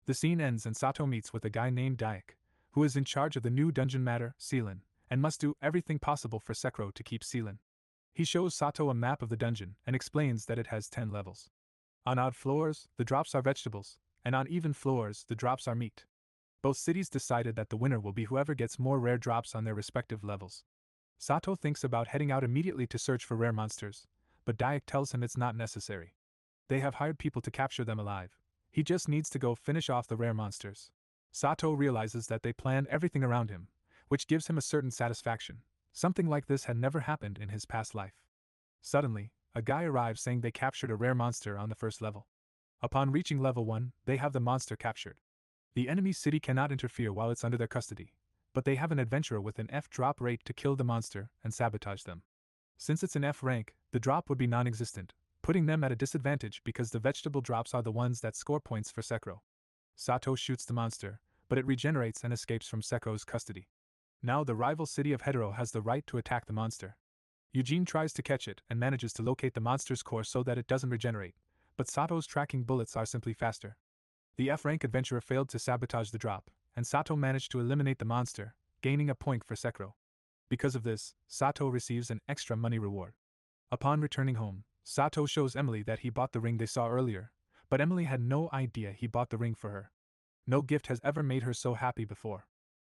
The scene ends and Sato meets with a guy named Dakedo, who is in charge of the new dungeon matter, Sealand, and must do everything possible for Secro to keep Sealand. He shows Sato a map of the dungeon and explains that it has 10 levels. On odd floors, the drops are vegetables, and on even floors, the drops are meat. Both cities decided that the winner will be whoever gets more rare drops on their respective levels. Sato thinks about heading out immediately to search for rare monsters, but Daik tells him it's not necessary. They have hired people to capture them alive. He just needs to go finish off the rare monsters. Sato realizes that they planned everything around him, which gives him a certain satisfaction. Something like this had never happened in his past life. Suddenly, a guy arrives saying they captured a rare monster on the first level. Upon reaching level 1, they have the monster captured. The enemy city cannot interfere while it's under their custody, but they have an adventurer with an F drop rate to kill the monster and sabotage them. Since it's an F rank, the drop would be non-existent, putting them at a disadvantage because the vegetable drops are the ones that score points for Secro. Sato shoots the monster, but it regenerates and escapes from Secro's custody. Now the rival city of Hetero has the right to attack the monster. Eugene tries to catch it and manages to locate the monster's core so that it doesn't regenerate, but Sato's tracking bullets are simply faster. The F-rank adventurer failed to sabotage the drop, and Sato managed to eliminate the monster, gaining a point for Secro. Because of this, Sato receives an extra money reward. Upon returning home, Sato shows Emily that he bought the ring they saw earlier, but Emily had no idea he bought the ring for her. No gift has ever made her so happy before.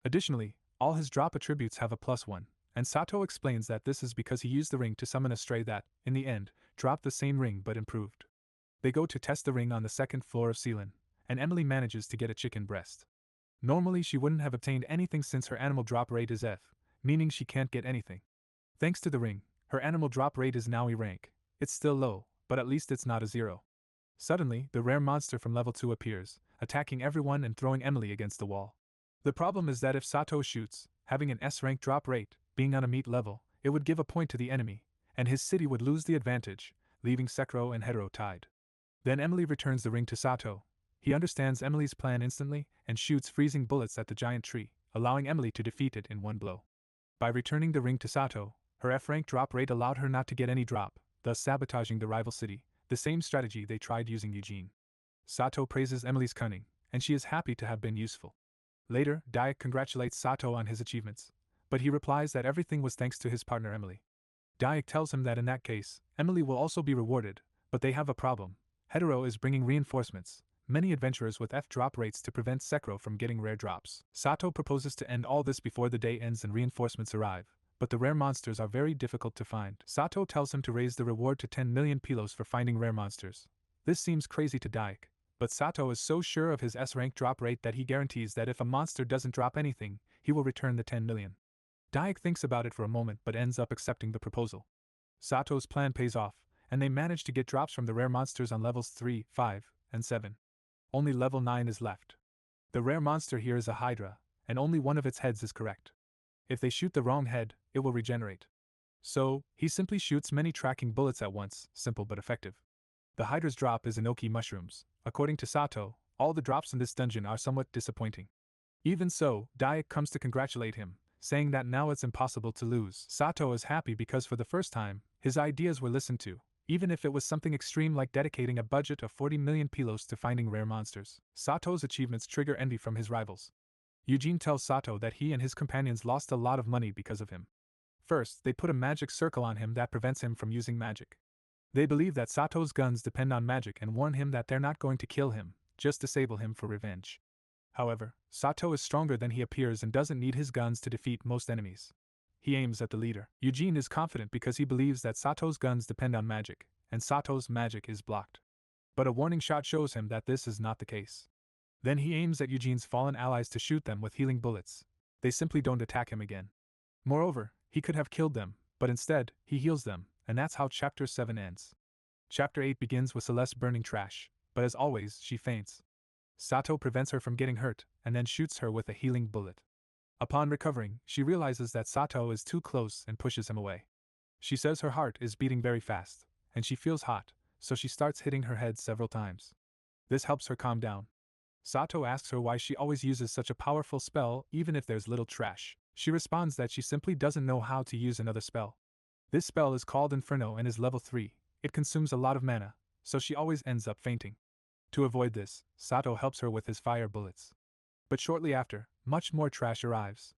Additionally, all his drop attributes have a +1, and Sato explains that this is because he used the ring to summon a stray that, in the end, dropped the same ring but improved. They go to test the ring on the second floor of Ceylon, and Emily manages to get a chicken breast. Normally she wouldn't have obtained anything since her animal drop rate is F, meaning she can't get anything. Thanks to the ring, her animal drop rate is now E rank. It's still low, but at least it's not a 0. Suddenly, the rare monster from level 2 appears, attacking everyone and throwing Emily against the wall. The problem is that if Sato shoots, having an S rank drop rate, being on a meat level, it would give a point to the enemy, and his city would lose the advantage, leaving Secro and Hetero tied. Then Emily returns the ring to Sato. He understands Emily's plan instantly and shoots freezing bullets at the giant tree, allowing Emily to defeat it in one blow. By returning the ring to Sato, her F-rank drop rate allowed her not to get any drop, thus sabotaging the rival city, the same strategy they tried using Eugene. Sato praises Emily's cunning, and she is happy to have been useful. Later, Daik congratulates Sato on his achievements, but he replies that everything was thanks to his partner Emily. Daik tells him that in that case, Emily will also be rewarded, but they have a problem. Hetero is bringing reinforcements, many adventurers with F drop rates to prevent Secro from getting rare drops. Sato proposes to end all this before the day ends and reinforcements arrive, but the rare monsters are very difficult to find. Sato tells him to raise the reward to 10 million pilos for finding rare monsters. This seems crazy to Daik, but Sato is so sure of his S-rank drop rate that he guarantees that if a monster doesn't drop anything, he will return the 10 million. Daik thinks about it for a moment but ends up accepting the proposal. Sato's plan pays off, and they manage to get drops from the rare monsters on levels 3, 5, and 7. Only level 9 is left. The rare monster here is a Hydra, and only one of its heads is correct. If they shoot the wrong head, it will regenerate. So, he simply shoots many tracking bullets at once, simple but effective. The Hydra's drop is Enoki mushrooms. According to Sato, all the drops in this dungeon are somewhat disappointing. Even so, Daik comes to congratulate him, saying that now it's impossible to lose. Sato is happy because for the first time, his ideas were listened to, even if it was something extreme like dedicating a budget of 40 million pilos to finding rare monsters. Sato's achievements trigger envy from his rivals. Eugene tells Sato that he and his companions lost a lot of money because of him. First, they put a magic circle on him that prevents him from using magic. They believe that Sato's guns depend on magic and warn him that they're not going to kill him, just disable him for revenge. However, Sato is stronger than he appears and doesn't need his guns to defeat most enemies. He aims at the leader. Eugene is confident because he believes that Sato's guns depend on magic, and Sato's magic is blocked. But a warning shot shows him that this is not the case. Then he aims at Eugene's fallen allies to shoot them with healing bullets. They simply don't attack him again. Moreover, he could have killed them, but instead, he heals them, and that's how Chapter 7 ends. Chapter 8 begins with Celeste burning trash, but as always, she faints. Sato prevents her from getting hurt, and then shoots her with a healing bullet. Upon recovering, she realizes that Sato is too close and pushes him away. She says her heart is beating very fast, and she feels hot, so she starts hitting her head several times. This helps her calm down. Sato asks her why she always uses such a powerful spell even if there's little trash. She responds that she simply doesn't know how to use another spell. This spell is called Inferno and is level 3. It consumes a lot of mana, so she always ends up fainting. To avoid this, Sato helps her with his fire bullets. But shortly after, much more trash arrives.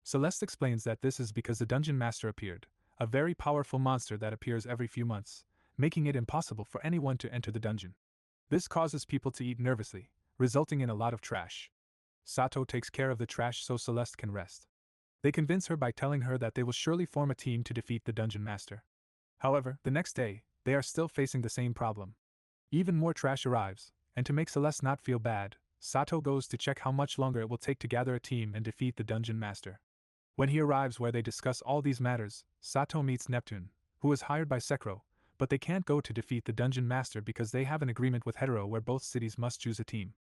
Celeste explains that this is because the Dungeon Master appeared, a very powerful monster that appears every few months, making it impossible for anyone to enter the dungeon. This causes people to eat nervously, resulting in a lot of trash. Sato takes care of the trash so Celeste can rest. They convince her by telling her that they will surely form a team to defeat the Dungeon Master. However, the next day, they are still facing the same problem. Even more trash arrives, and to make Celeste not feel bad, Sato goes to check how much longer it will take to gather a team and defeat the Dungeon Master. When he arrives where they discuss all these matters, Sato meets Neptune, who is hired by Secro, but they can't go to defeat the Dungeon Master because they have an agreement with Hetero where both cities must choose a team.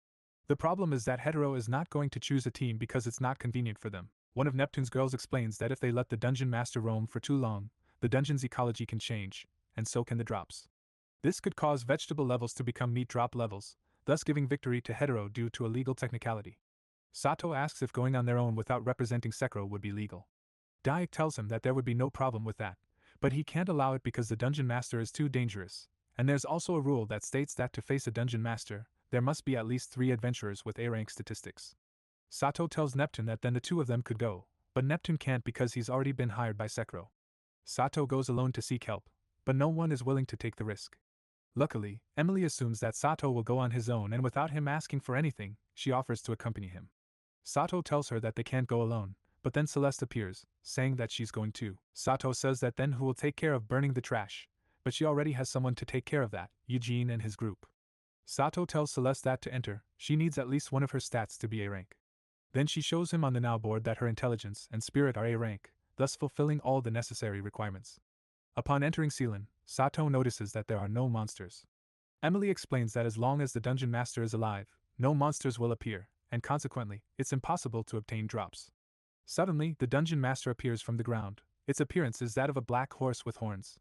The problem is that Hetero is not going to choose a team because it's not convenient for them. One of Neptune's girls explains that if they let the Dungeon Master roam for too long, the dungeon's ecology can change, and so can the drops. This could cause vegetable levels to become meat drop levels, thus giving victory to Hetero due to a legal technicality. Sato asks if going on their own without representing Secro would be legal. Dakedo tells him that there would be no problem with that, but he can't allow it because the Dungeon Master is too dangerous, and there's also a rule that states that to face a Dungeon Master, there must be at least 3 adventurers with A-rank statistics. Sato tells Neptune that then the 2 of them could go, but Neptune can't because he's already been hired by Secro. Sato goes alone to seek help, but no one is willing to take the risk. Luckily, Emily assumes that Sato will go on his own, and without him asking for anything, she offers to accompany him. Sato tells her that they can't go alone, but then Celeste appears, saying that she's going too. Sato says that then who will take care of burning the trash, but she already has someone to take care of that, Eugene and his group. Sato tells Celeste that to enter, she needs at least one of her stats to be A rank. Then she shows him on the now board that her intelligence and spirit are A rank, thus fulfilling all the necessary requirements. Upon entering Ceylon, Sato notices that there are no monsters. Emily explains that as long as the Dungeon Master is alive, no monsters will appear, and consequently, it's impossible to obtain drops. Suddenly, the Dungeon Master appears from the ground. Its appearance is that of a black horse with horns.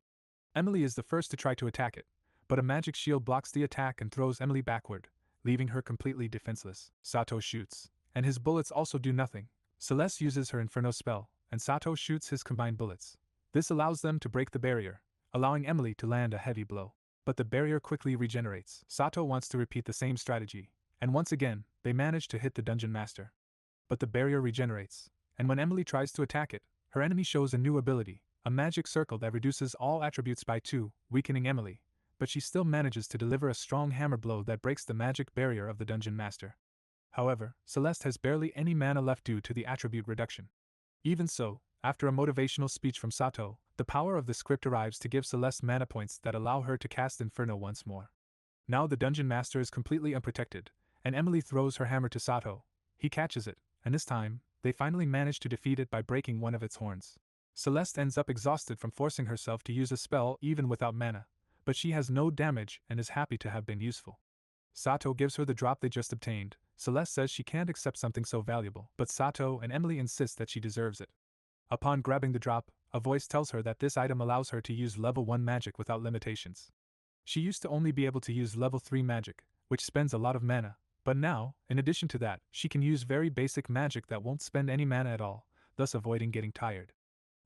Emily is the first to try to attack it, but a magic shield blocks the attack and throws Emily backward, leaving her completely defenseless. Sato shoots, and his bullets also do nothing. Celeste uses her Inferno spell, and Sato shoots his combined bullets. This allows them to break the barrier, allowing Emily to land a heavy blow. But the barrier quickly regenerates. Sato wants to repeat the same strategy, and once again, they manage to hit the Dungeon Master. But the barrier regenerates, and when Emily tries to attack it, her enemy shows a new ability, a magic circle that reduces all attributes by 2, weakening Emily, but she still manages to deliver a strong hammer blow that breaks the magic barrier of the Dungeon Master. However, Celeste has barely any mana left due to the attribute reduction. Even so, after a motivational speech from Sato, the power of the script arrives to give Celeste mana points that allow her to cast Inferno once more. Now the Dungeon Master is completely unprotected, and Emily throws her hammer to Sato. He catches it, and this time, they finally manage to defeat it by breaking one of its horns. Celeste ends up exhausted from forcing herself to use a spell even without mana, but she has no damage and is happy to have been useful. Sato gives her the drop they just obtained. Celeste says she can't accept something so valuable, but Sato and Emily insist that she deserves it. Upon grabbing the drop, a voice tells her that this item allows her to use level 1 magic without limitations. She used to only be able to use level 3 magic, which spends a lot of mana, but now, in addition to that, she can use very basic magic that won't spend any mana at all, thus avoiding getting tired.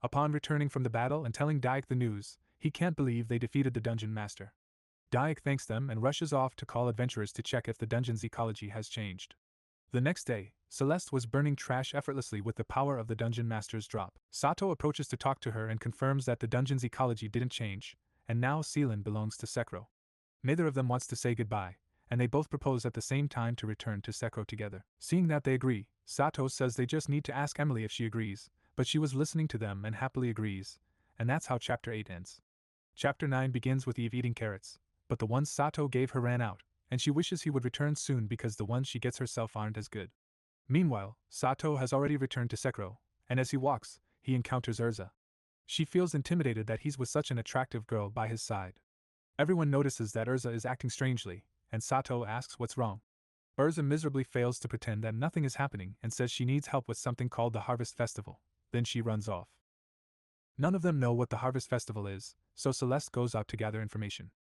Upon returning from the battle and telling Dakedo the news, he can't believe they defeated the Dungeon Master. Dakedo thanks them and rushes off to call adventurers to check if the dungeon's ecology has changed. The next day, Celeste was burning trash effortlessly with the power of the Dungeon Master's drop. Sato approaches to talk to her and confirms that the dungeon's ecology didn't change, and now Ceylon belongs to Secro. Neither of them wants to say goodbye, and they both propose at the same time to return to Secro together. Seeing that they agree, Sato says they just need to ask Emily if she agrees, but she was listening to them and happily agrees, and that's how Chapter 8 ends. Chapter 9 begins with Eve eating carrots, but the ones Sato gave her ran out, and she wishes he would return soon because the ones she gets herself aren't as good. Meanwhile, Sato has already returned to Secro, and as he walks, he encounters Urza. She feels intimidated that he's with such an attractive girl by his side. Everyone notices that Urza is acting strangely, and Sato asks what's wrong. Urza miserably fails to pretend that nothing is happening and says she needs help with something called the Harvest Festival, then she runs off. None of them know what the Harvest Festival is, so Celeste goes out to gather information.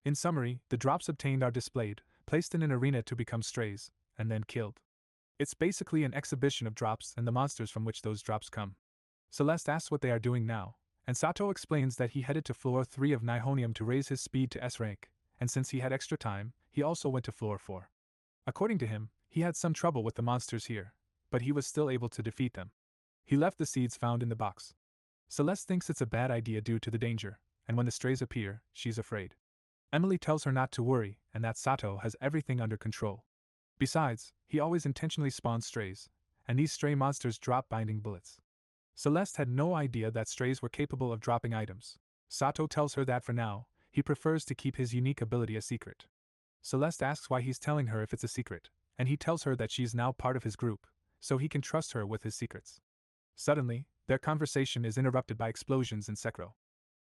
In summary, the drops obtained are displayed, placed in an arena to become strays, and then killed. It's basically an exhibition of drops and the monsters from which those drops come. Celeste asks what they are doing now, and Sato explains that he headed to floor 3 of Nihonium to raise his speed to S rank, and since he had extra time, he also went to floor 4. According to him, he had some trouble with the monsters here, but he was still able to defeat them. He left the seeds found in the box. Celeste thinks it's a bad idea due to the danger, and when the strays appear, she's afraid. Emily tells her not to worry and that Sato has everything under control. Besides, he always intentionally spawns strays, and these stray monsters drop binding bullets. Celeste had no idea that strays were capable of dropping items. Sato tells her that for now, he prefers to keep his unique ability a secret. Celeste asks why he's telling her if it's a secret, and he tells her that she's now part of his group, so he can trust her with his secrets. Suddenly, their conversation is interrupted by explosions in Secro.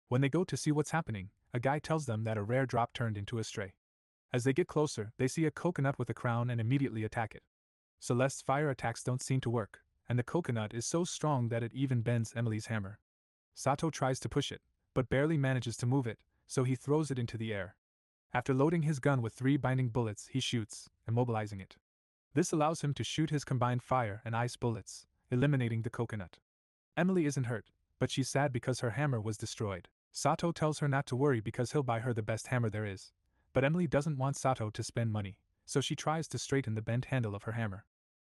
When they go to see what's happening, a guy tells them that a rare drop turned into a stray. As they get closer, they see a coconut with a crown and immediately attack it. Celeste's fire attacks don't seem to work, and the coconut is so strong that it even bends Emily's hammer. Sato tries to push it, but barely manages to move it, so he throws it into the air. After loading his gun with 3 binding bullets, he shoots, immobilizing it. This allows him to shoot his combined fire and ice bullets, eliminating the coconut. Emily isn't hurt, but she's sad because her hammer was destroyed. Sato tells her not to worry because he'll buy her the best hammer there is, but Emily doesn't want Sato to spend money, so she tries to straighten the bent handle of her hammer.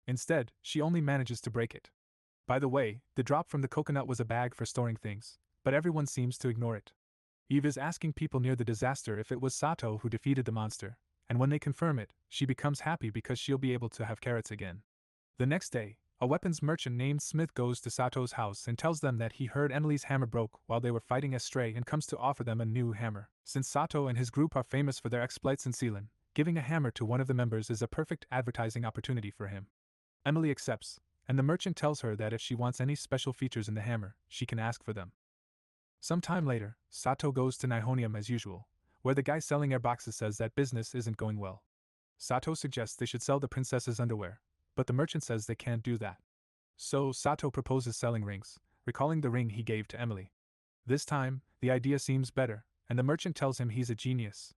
Instead, she only manages to break it. By the way, the drop from the coconut was a bag for storing things, but everyone seems to ignore it. Eve is asking people near the disaster if it was Sato who defeated the monster, and when they confirm it, she becomes happy because she'll be able to have carrots again. The next day, a weapons merchant named Smith goes to Sato's house and tells them that he heard Emily's hammer broke while they were fighting a stray and comes to offer them a new hammer. Since Sato and his group are famous for their exploits in Sealand, giving a hammer to one of the members is a perfect advertising opportunity for him. Emily accepts, and the merchant tells her that if she wants any special features in the hammer, she can ask for them. Some time later, Sato goes to Nihonium as usual, where the guy selling airboxes says that business isn't going well. Sato suggests they should sell the princess's underwear, but the merchant says they can't do that. So Sato proposes selling rings, recalling the ring he gave to Emily. This time, the idea seems better, and the merchant tells him he's a genius.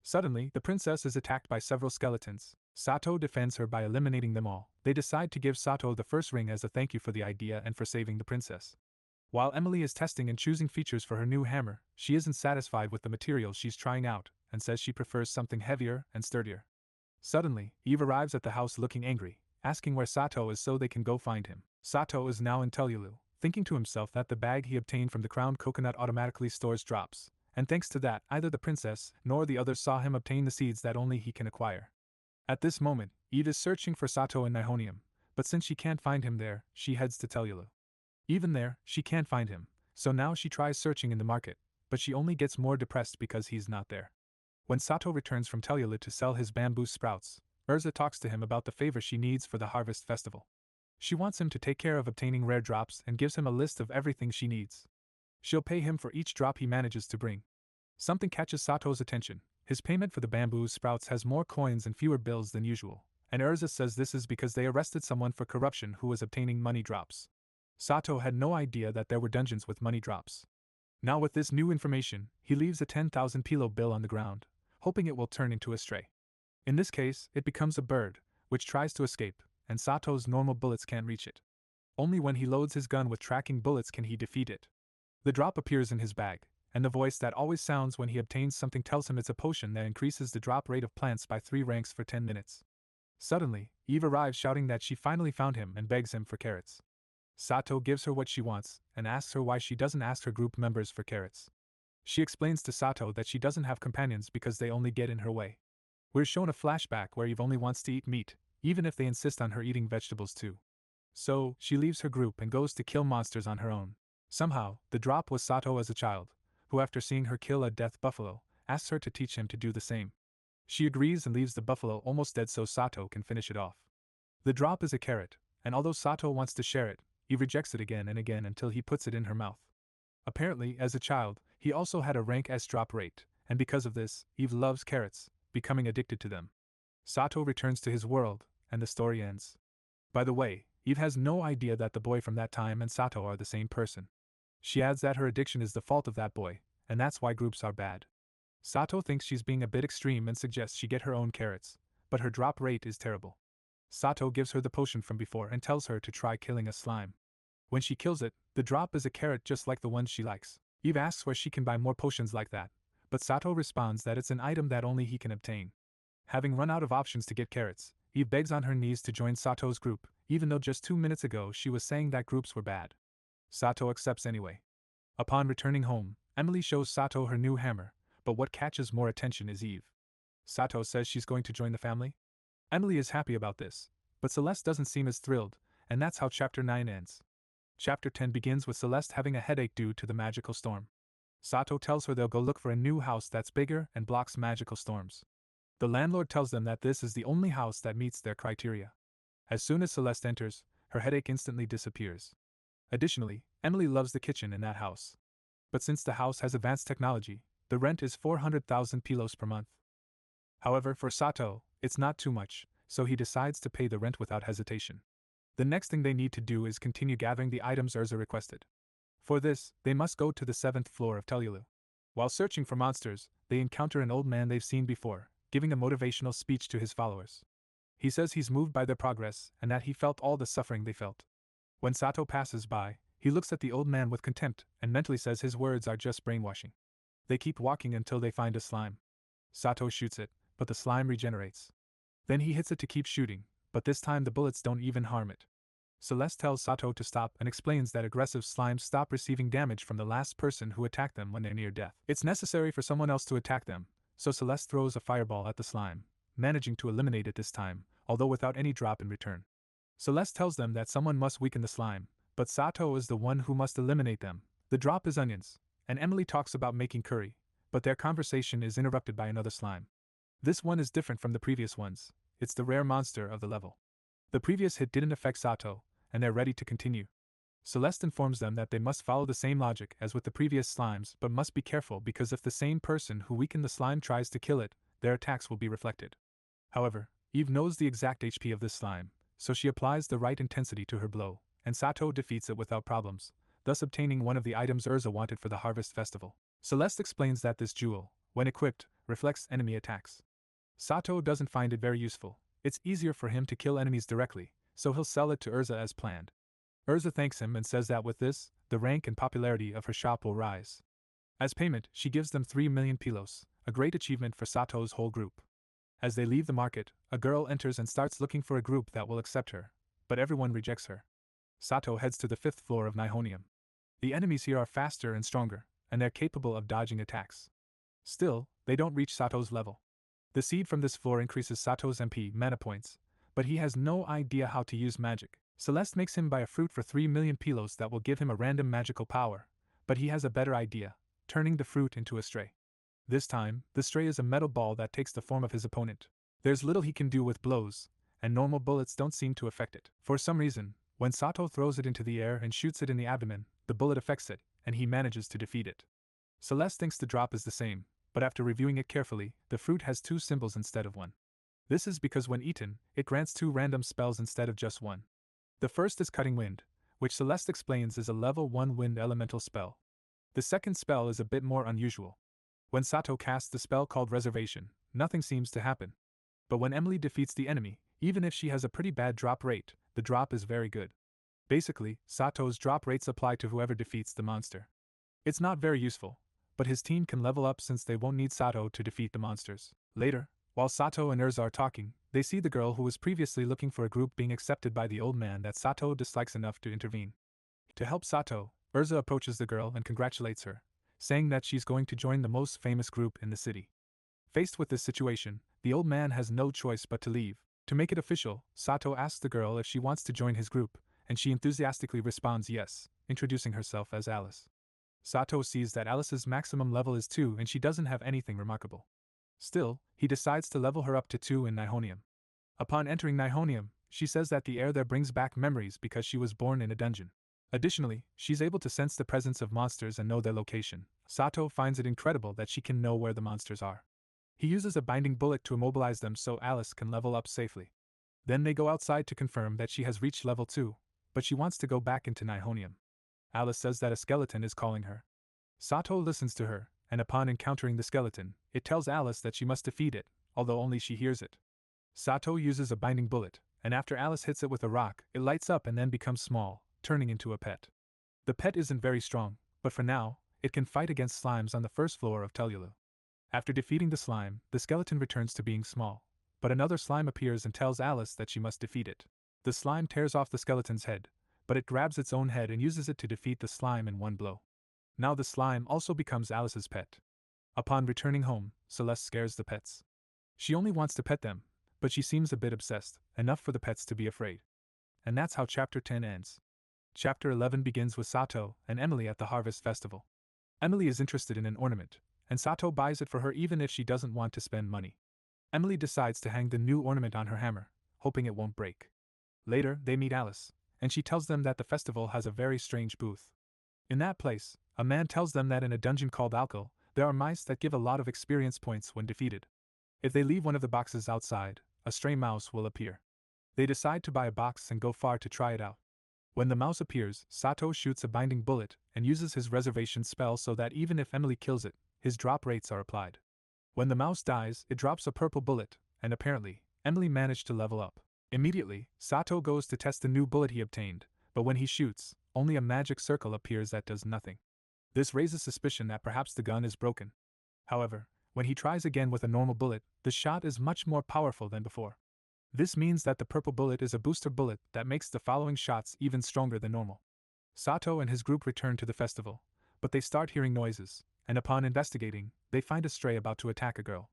Suddenly, the princess is attacked by several skeletons. Sato defends her by eliminating them all. They decide to give Sato the first ring as a thank you for the idea and for saving the princess. While Emily is testing and choosing features for her new hammer, she isn't satisfied with the material she's trying out, and says she prefers something heavier and sturdier. Suddenly, Eve arrives at the house looking angry, asking where Sato is so they can go find him. Sato is now in Telulu, thinking to himself that the bag he obtained from the crowned coconut automatically stores drops, and thanks to that, neither the princess nor the others saw him obtain the seeds that only he can acquire. At this moment, Eve is searching for Sato in Nihonium, but since she can't find him there, she heads to Telulu. Even there, she can't find him, so now she tries searching in the market, but she only gets more depressed because he's not there. When Sato returns from Telulu to sell his bamboo sprouts, Urza talks to him about the favor she needs for the harvest festival. She wants him to take care of obtaining rare drops and gives him a list of everything she needs. She'll pay him for each drop he manages to bring. Something catches Sato's attention. His payment for the bamboo sprouts has more coins and fewer bills than usual, and Urza says this is because they arrested someone for corruption who was obtaining money drops. Sato had no idea that there were dungeons with money drops. Now with this new information, he leaves a 10,000 pilo bill on the ground, hoping it will turn into a stray. In this case, it becomes a bird, which tries to escape, and Sato's normal bullets can't reach it. Only when he loads his gun with tracking bullets can he defeat it. The drop appears in his bag, and the voice that always sounds when he obtains something tells him it's a potion that increases the drop rate of plants by 3 ranks for 10 minutes. Suddenly, Eve arrives shouting that she finally found him and begs him for carrots. Sato gives her what she wants, and asks her why she doesn't ask her group members for carrots. She explains to Sato that she doesn't have companions because they only get in her way. We're shown a flashback where Eve only wants to eat meat, even if they insist on her eating vegetables too. So, she leaves her group and goes to kill monsters on her own. Somehow, the drop was Sato as a child, who after seeing her kill a death buffalo, asks her to teach him to do the same. She agrees and leaves the buffalo almost dead so Sato can finish it off. The drop is a carrot, and although Sato wants to share it, Eve rejects it again and again until he puts it in her mouth. Apparently, as a child, he also had a rank S drop rate, and because of this, Eve loves carrots, becoming addicted to them. Sato returns to his world, and the story ends. By the way, Eve has no idea that the boy from that time and Sato are the same person. She adds that her addiction is the fault of that boy, and that's why groups are bad. Sato thinks she's being a bit extreme and suggests she get her own carrots, but her drop rate is terrible. Sato gives her the potion from before and tells her to try killing a slime. When she kills it, the drop is a carrot just like the ones she likes. Eve asks where she can buy more potions like that, but Sato responds that it's an item that only he can obtain. Having run out of options to get carrots, Eve begs on her knees to join Sato's group, even though just 2 minutes ago she was saying that groups were bad. Sato accepts anyway. Upon returning home, Emily shows Sato her new hammer, but what catches more attention is Eve. Sato says she's going to join the family. Emily is happy about this, but Celeste doesn't seem as thrilled, and that's how Chapter 9 ends. Chapter 10 begins with Celeste having a headache due to the magical storm. Sato tells her they'll go look for a new house that's bigger and blocks magical storms. The landlord tells them that this is the only house that meets their criteria. As soon as Celeste enters, her headache instantly disappears. Additionally, Emily loves the kitchen in that house. But since the house has advanced technology, the rent is 400,000 pilos per month. However, for Sato, it's not too much, so he decides to pay the rent without hesitation. The next thing they need to do is continue gathering the items Urza requested. For this, they must go to the 7th floor of Telulu. While searching for monsters, they encounter an old man they've seen before, giving a motivational speech to his followers. He says he's moved by their progress and that he felt all the suffering they felt. When Sato passes by, he looks at the old man with contempt and mentally says his words are just brainwashing. They keep walking until they find a slime. Sato shoots it, but the slime regenerates. Then he hits it to keep shooting, but this time the bullets don't even harm it. Celeste tells Sato to stop and explains that aggressive slimes stop receiving damage from the last person who attacked them when they're near death. It's necessary for someone else to attack them, so Celeste throws a fireball at the slime, managing to eliminate it this time, although without any drop in return. Celeste tells them that someone must weaken the slime, but Sato is the one who must eliminate them. The drop is onions, and Emily talks about making curry, but their conversation is interrupted by another slime. This one is different from the previous ones, it's the rare monster of the level. The previous hit didn't affect Sato, and they're ready to continue. Celeste informs them that they must follow the same logic as with the previous slimes but must be careful because if the same person who weakened the slime tries to kill it, their attacks will be reflected. However, Eve knows the exact HP of this slime, so she applies the right intensity to her blow, and Sato defeats it without problems, thus obtaining one of the items Urza wanted for the Harvest Festival. Celeste explains that this jewel, when equipped, reflects enemy attacks. Sato doesn't find it very useful, it's easier for him to kill enemies directly, so he'll sell it to Urza as planned. Urza thanks him and says that with this, the rank and popularity of her shop will rise. As payment, she gives them 3 million pilos, a great achievement for Sato's whole group. As they leave the market, a girl enters and starts looking for a group that will accept her, but everyone rejects her. Sato heads to the 5th floor of Nihonium. The enemies here are faster and stronger, and they're capable of dodging attacks. Still, they don't reach Sato's level. The seed from this floor increases Sato's MP mana points, but he has no idea how to use magic. Celeste makes him buy a fruit for 3 million pilos that will give him a random magical power, but he has a better idea, turning the fruit into a stray. This time, the stray is a metal ball that takes the form of his opponent. There's little he can do with blows, and normal bullets don't seem to affect it. For some reason, when Sato throws it into the air and shoots it in the abdomen, the bullet affects it, and he manages to defeat it. Celeste thinks the drop is the same, but after reviewing it carefully, the fruit has 2 symbols instead of 1. This is because when eaten, it grants 2 random spells instead of just 1. The first is Cutting Wind, which Celeste explains is a level 1 wind elemental spell. The second spell is a bit more unusual. When Sato casts the spell called Reservation, nothing seems to happen. But when Emily defeats the enemy, even if she has a pretty bad drop rate, the drop is very good. Basically, Sato's drop rates apply to whoever defeats the monster. It's not very useful, but his team can level up since they won't need Sato to defeat the monsters. Later, while Sato and Urza are talking, they see the girl who was previously looking for a group being accepted by the old man that Sato dislikes enough to intervene. To help Sato, Urza approaches the girl and congratulates her, saying that she's going to join the most famous group in the city. Faced with this situation, the old man has no choice but to leave. To make it official, Sato asks the girl if she wants to join his group, and she enthusiastically responds yes, introducing herself as Alice. Sato sees that Alice's maximum level is 2 and she doesn't have anything remarkable. Still, he decides to level her up to 2 in Nihonium. Upon entering Nihonium, she says that the air there brings back memories because she was born in a dungeon. Additionally, she's able to sense the presence of monsters and know their location. Sato finds it incredible that she can know where the monsters are. He uses a binding bullet to immobilize them so Alice can level up safely. Then they go outside to confirm that she has reached level 2, but she wants to go back into Nihonium. Alice says that a skeleton is calling her. Sato listens to her, and upon encountering the skeleton, it tells Alice that she must defeat it, although only she hears it. Sato uses a binding bullet, and after Alice hits it with a rock, it lights up and then becomes small, turning into a pet. The pet isn't very strong, but for now, it can fight against slimes on the 1st floor of Telulu. After defeating the slime, the skeleton returns to being small, but another slime appears and tells Alice that she must defeat it. The slime tears off the skeleton's head, but it grabs its own head and uses it to defeat the slime in one blow. Now the slime also becomes Alice's pet. Upon returning home, Celeste scares the pets. She only wants to pet them, but she seems a bit obsessed, enough for the pets to be afraid. And that's how Chapter 10 ends. Chapter 11 begins with Sato and Emily at the Harvest Festival. Emily is interested in an ornament, and Sato buys it for her even if she doesn't want to spend money. Emily decides to hang the new ornament on her hammer, hoping it won't break. Later, they meet Alice, and she tells them that the festival has a very strange booth. In that place, a man tells them that in a dungeon called Alkyl, there are mice that give a lot of experience points when defeated. If they leave one of the boxes outside, a stray mouse will appear. They decide to buy a box and go far to try it out. When the mouse appears, Sato shoots a binding bullet and uses his reservation spell so that even if Emily kills it, his drop rates are applied. When the mouse dies, it drops a purple bullet, and apparently, Emily managed to level up. Immediately, Sato goes to test the new bullet he obtained, but when he shoots, only a magic circle appears that does nothing. This raises suspicion that perhaps the gun is broken. However, when he tries again with a normal bullet, the shot is much more powerful than before. This means that the purple bullet is a booster bullet that makes the following shots even stronger than normal. Sato and his group return to the festival, but they start hearing noises, and upon investigating, they find a stray about to attack a girl.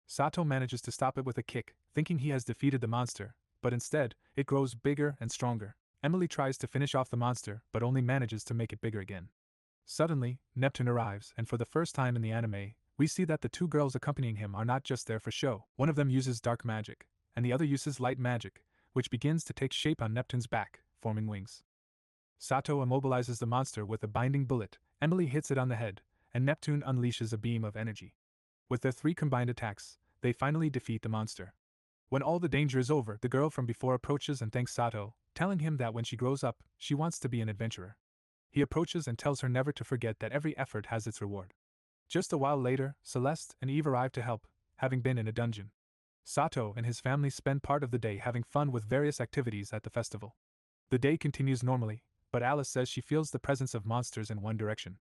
Sato manages to stop it with a kick, thinking he has defeated the monster, but instead, it grows bigger and stronger. Emily tries to finish off the monster, but only manages to make it bigger again. Suddenly, Neptune arrives, and for the first time in the anime, we see that the two girls accompanying him are not just there for show. One of them uses dark magic, and the other uses light magic, which begins to take shape on Neptune's back, forming wings. Sato immobilizes the monster with a binding bullet, Emily hits it on the head, and Neptune unleashes a beam of energy. With their three combined attacks, they finally defeat the monster. When all the danger is over, the girl from before approaches and thanks Sato, telling him that when she grows up, she wants to be an adventurer. He approaches and tells her never to forget that every effort has its reward. Just a while later, Celeste and Eve arrive to help, having been in a dungeon. Sato and his family spend part of the day having fun with various activities at the festival. The day continues normally, but Alice says she feels the presence of monsters in one direction.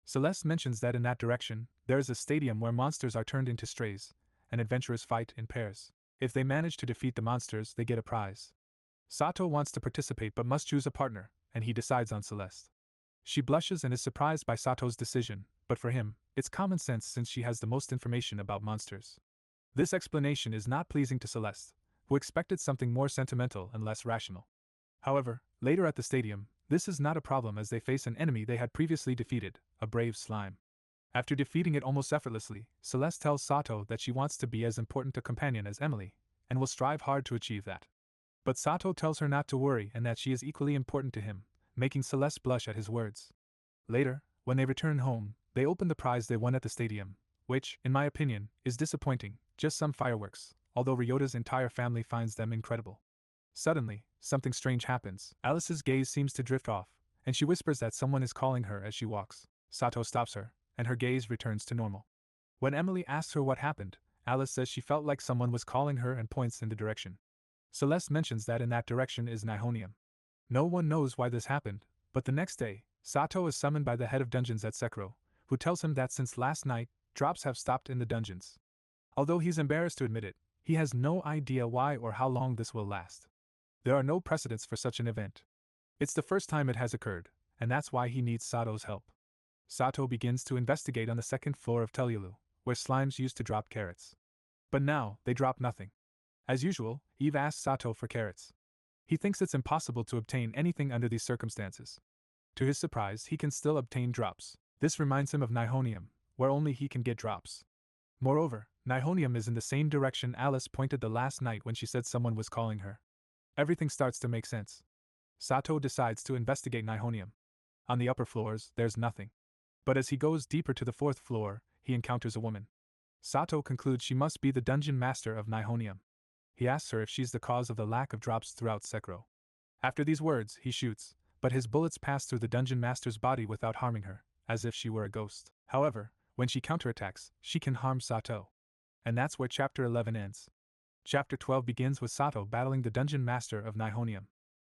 Celeste mentions that in that direction, there is a stadium where monsters are turned into strays, and adventurers fight in pairs. If they manage to defeat the monsters, they get a prize. Sato wants to participate but must choose a partner, and he decides on Celeste. She blushes and is surprised by Sato's decision, but for him, it's common sense since she has the most information about monsters. This explanation is not pleasing to Celeste, who expected something more sentimental and less rational. However, later at the stadium, this is not a problem as they face an enemy they had previously defeated, a brave slime. After defeating it almost effortlessly, Celeste tells Sato that she wants to be as important a companion as Emily, and will strive hard to achieve that. But Sato tells her not to worry and that she is equally important to him, making Celeste blush at his words. Later, when they return home, they open the prize they won at the stadium, which, in my opinion, is disappointing, just some fireworks, although Ryota's entire family finds them incredible. Suddenly, something strange happens. Alice's gaze seems to drift off, and she whispers that someone is calling her as she walks. Sato stops her, and her gaze returns to normal. When Emily asks her what happened, Alice says she felt like someone was calling her and points in the direction. Celeste mentions that in that direction is Nihonium. No one knows why this happened, but the next day, Sato is summoned by the head of dungeons at Secro, who tells him that since last night, drops have stopped in the dungeons. Although he's embarrassed to admit it, he has no idea why or how long this will last. There are no precedents for such an event. It's the first time it has occurred, and that's why he needs Sato's help. Sato begins to investigate on the second floor of Telulu, where slimes used to drop carrots. But now, they drop nothing. As usual, Eve asks Sato for carrots. He thinks it's impossible to obtain anything under these circumstances. To his surprise, he can still obtain drops. This reminds him of Nihonium, where only he can get drops. Moreover, Nihonium is in the same direction Alice pointed the last night when she said someone was calling her. Everything starts to make sense. Sato decides to investigate Nihonium. On the upper floors, there's nothing. But as he goes deeper to the fourth floor, he encounters a woman. Sato concludes she must be the dungeon master of Nihonium. He asks her if she's the cause of the lack of drops throughout Secro. After these words, he shoots, but his bullets pass through the dungeon master's body without harming her, as if she were a ghost. However, when she counterattacks, she can harm Sato. And that's where Chapter 11 ends. Chapter 12 begins with Sato battling the dungeon master of Nihonium.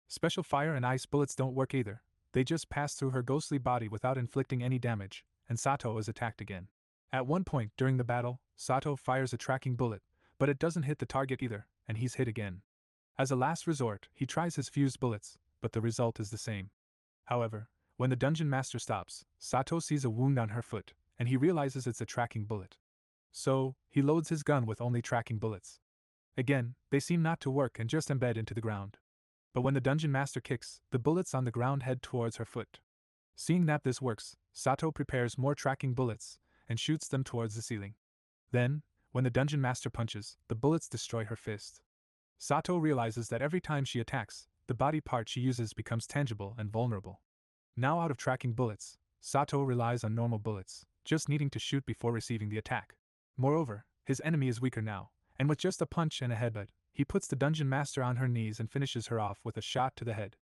Special fire and ice bullets don't work either, they just pass through her ghostly body without inflicting any damage, and Sato is attacked again. At one point during the battle, Sato fires a tracking bullet, but it doesn't hit the target either, and he's hit again. As a last resort, he tries his fused bullets, but the result is the same. However, when the dungeon master stops, Sato sees a wound on her foot, and he realizes it's a tracking bullet. So, he loads his gun with only tracking bullets. Again, they seem not to work and just embed into the ground. But when the dungeon master kicks, the bullets on the ground head towards her foot. Seeing that this works, Sato prepares more tracking bullets and shoots them towards the ceiling. Then, when the dungeon master punches, the bullets destroy her fist. Sato realizes that every time she attacks, the body part she uses becomes tangible and vulnerable. Now out of tracking bullets, Sato relies on normal bullets, just needing to shoot before receiving the attack. Moreover, his enemy is weaker now, and with just a punch and a headbutt, he puts the dungeon master on her knees and finishes her off with a shot to the head.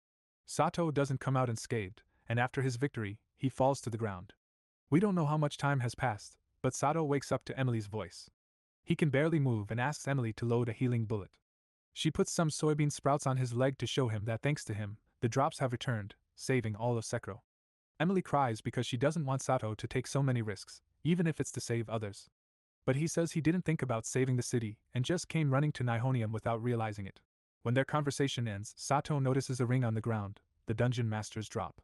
Sato doesn't come out unscathed, and after his victory, he falls to the ground. We don't know how much time has passed, but Sato wakes up to Emily's voice. He can barely move and asks Emily to load a healing bullet. She puts some soybean sprouts on his leg to show him that thanks to him, the drops have returned, saving all of Secro. Emily cries because she doesn't want Sato to take so many risks, even if it's to save others. But he says he didn't think about saving the city and just came running to Nihonium without realizing it. When their conversation ends, Sato notices a ring on the ground, the dungeon master's drop.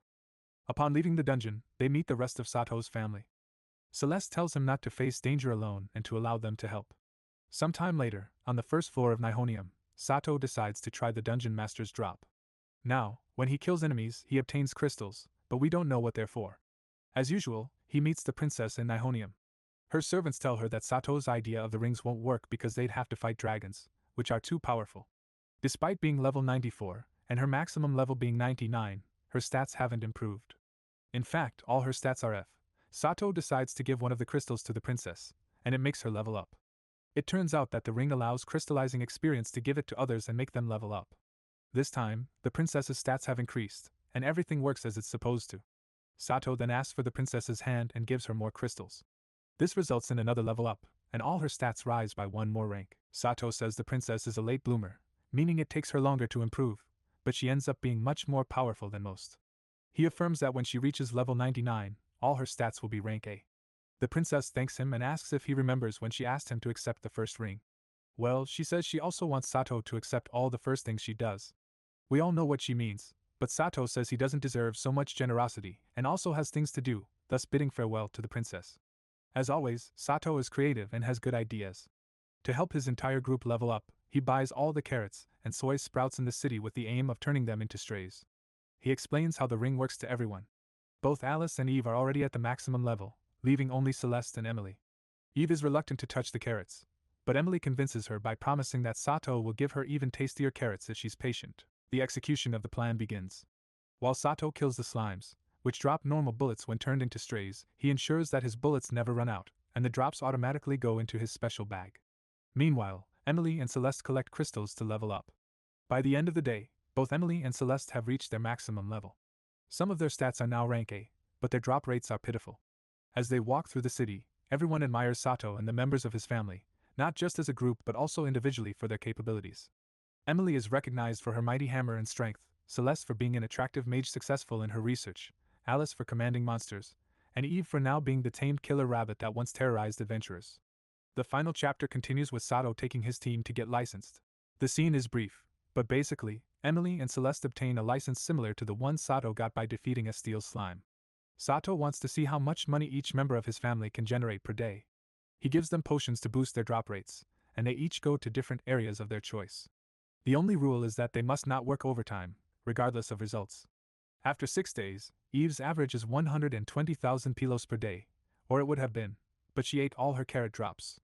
Upon leaving the dungeon, they meet the rest of Sato's family. Celeste tells him not to face danger alone and to allow them to help. Sometime later, on the first floor of Nihonium, Sato decides to try the dungeon master's drop. Now, when he kills enemies, he obtains crystals, but we don't know what they're for. As usual, he meets the princess in Nihonium. Her servants tell her that Sato's idea of the rings won't work because they'd have to fight dragons, which are too powerful. Despite being level 94, and her maximum level being 99, her stats haven't improved. In fact, all her stats are F. Sato decides to give one of the crystals to the princess, and it makes her level up. It turns out that the ring allows crystallizing experience to give it to others and make them level up. This time, the princess's stats have increased, and everything works as it's supposed to. Sato then asks for the princess's hand and gives her more crystals. This results in another level up, and all her stats rise by one more rank. Sato says the princess is a late bloomer, meaning it takes her longer to improve, but she ends up being much more powerful than most. He affirms that when she reaches level 99, all her stats will be rank A. The princess thanks him and asks if he remembers when she asked him to accept the first ring. Well, she says she also wants Sato to accept all the first things she does. We all know what she means, but Sato says he doesn't deserve so much generosity and also has things to do, thus bidding farewell to the princess. As always, Sato is creative and has good ideas. To help his entire group level up, he buys all the carrots and soy sprouts in the city with the aim of turning them into strays. He explains how the ring works to everyone. Both Alice and Eve are already at the maximum level, leaving only Celeste and Emily. Eve is reluctant to touch the carrots, but Emily convinces her by promising that Sato will give her even tastier carrots if she's patient. The execution of the plan begins. While Sato kills the slimes, which drop normal bullets when turned into strays, he ensures that his bullets never run out, and the drops automatically go into his special bag. Meanwhile, Emily and Celeste collect crystals to level up. By the end of the day, both Emily and Celeste have reached their maximum level. Some of their stats are now rank A, but their drop rates are pitiful. As they walk through the city, everyone admires Sato and the members of his family, not just as a group but also individually for their capabilities. Emily is recognized for her mighty hammer and strength, Celeste for being an attractive mage successful in her research, Alice for commanding monsters, and Eve for now being the tamed killer rabbit that once terrorized adventurers. The final chapter continues with Sato taking his team to get licensed. The scene is brief, but basically, Emily and Celeste obtain a license similar to the one Sato got by defeating a steel slime. Sato wants to see how much money each member of his family can generate per day. He gives them potions to boost their drop rates, and they each go to different areas of their choice. The only rule is that they must not work overtime, regardless of results. After 6 days, Eve's average is 120,000 pilos per day, or it would have been, but she ate all her carrot drops.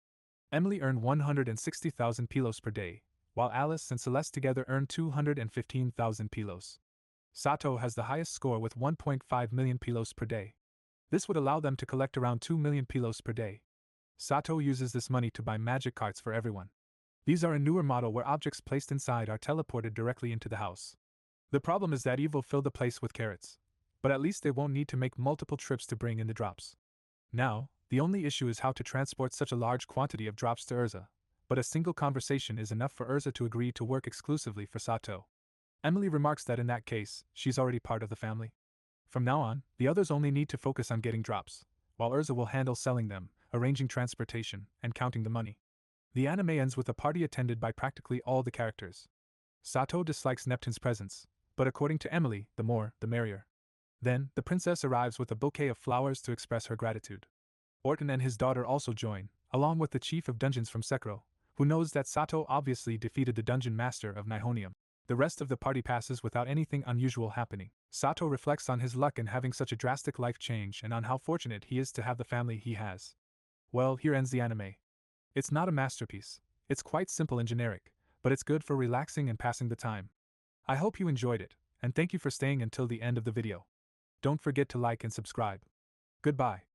Emily earned 160,000 pilos per day, while Alice and Celeste together earned 215,000 pilos. Sato has the highest score with 1.5 million pilos per day. This would allow them to collect around 2 million pilos per day. Sato uses this money to buy magic carts for everyone. These are a newer model where objects placed inside are teleported directly into the house. The problem is that Eve will fill the place with carrots, but at least they won't need to make multiple trips to bring in the drops. Now, the only issue is how to transport such a large quantity of drops to Urza, but a single conversation is enough for Urza to agree to work exclusively for Sato. Emily remarks that in that case, she's already part of the family. From now on, the others only need to focus on getting drops, while Urza will handle selling them, arranging transportation, and counting the money. The anime ends with a party attended by practically all the characters. Sato dislikes Neptune's presence, but according to Emily, the more, the merrier. Then, the princess arrives with a bouquet of flowers to express her gratitude. Orton and his daughter also join, along with the chief of dungeons from Secro, who knows that Sato obviously defeated the dungeon master of Nihonium. The rest of the party passes without anything unusual happening. Sato reflects on his luck in having such a drastic life change and on how fortunate he is to have the family he has. Well, here ends the anime. It's not a masterpiece, it's quite simple and generic, but it's good for relaxing and passing the time. I hope you enjoyed it, and thank you for staying until the end of the video. Don't forget to like and subscribe. Goodbye.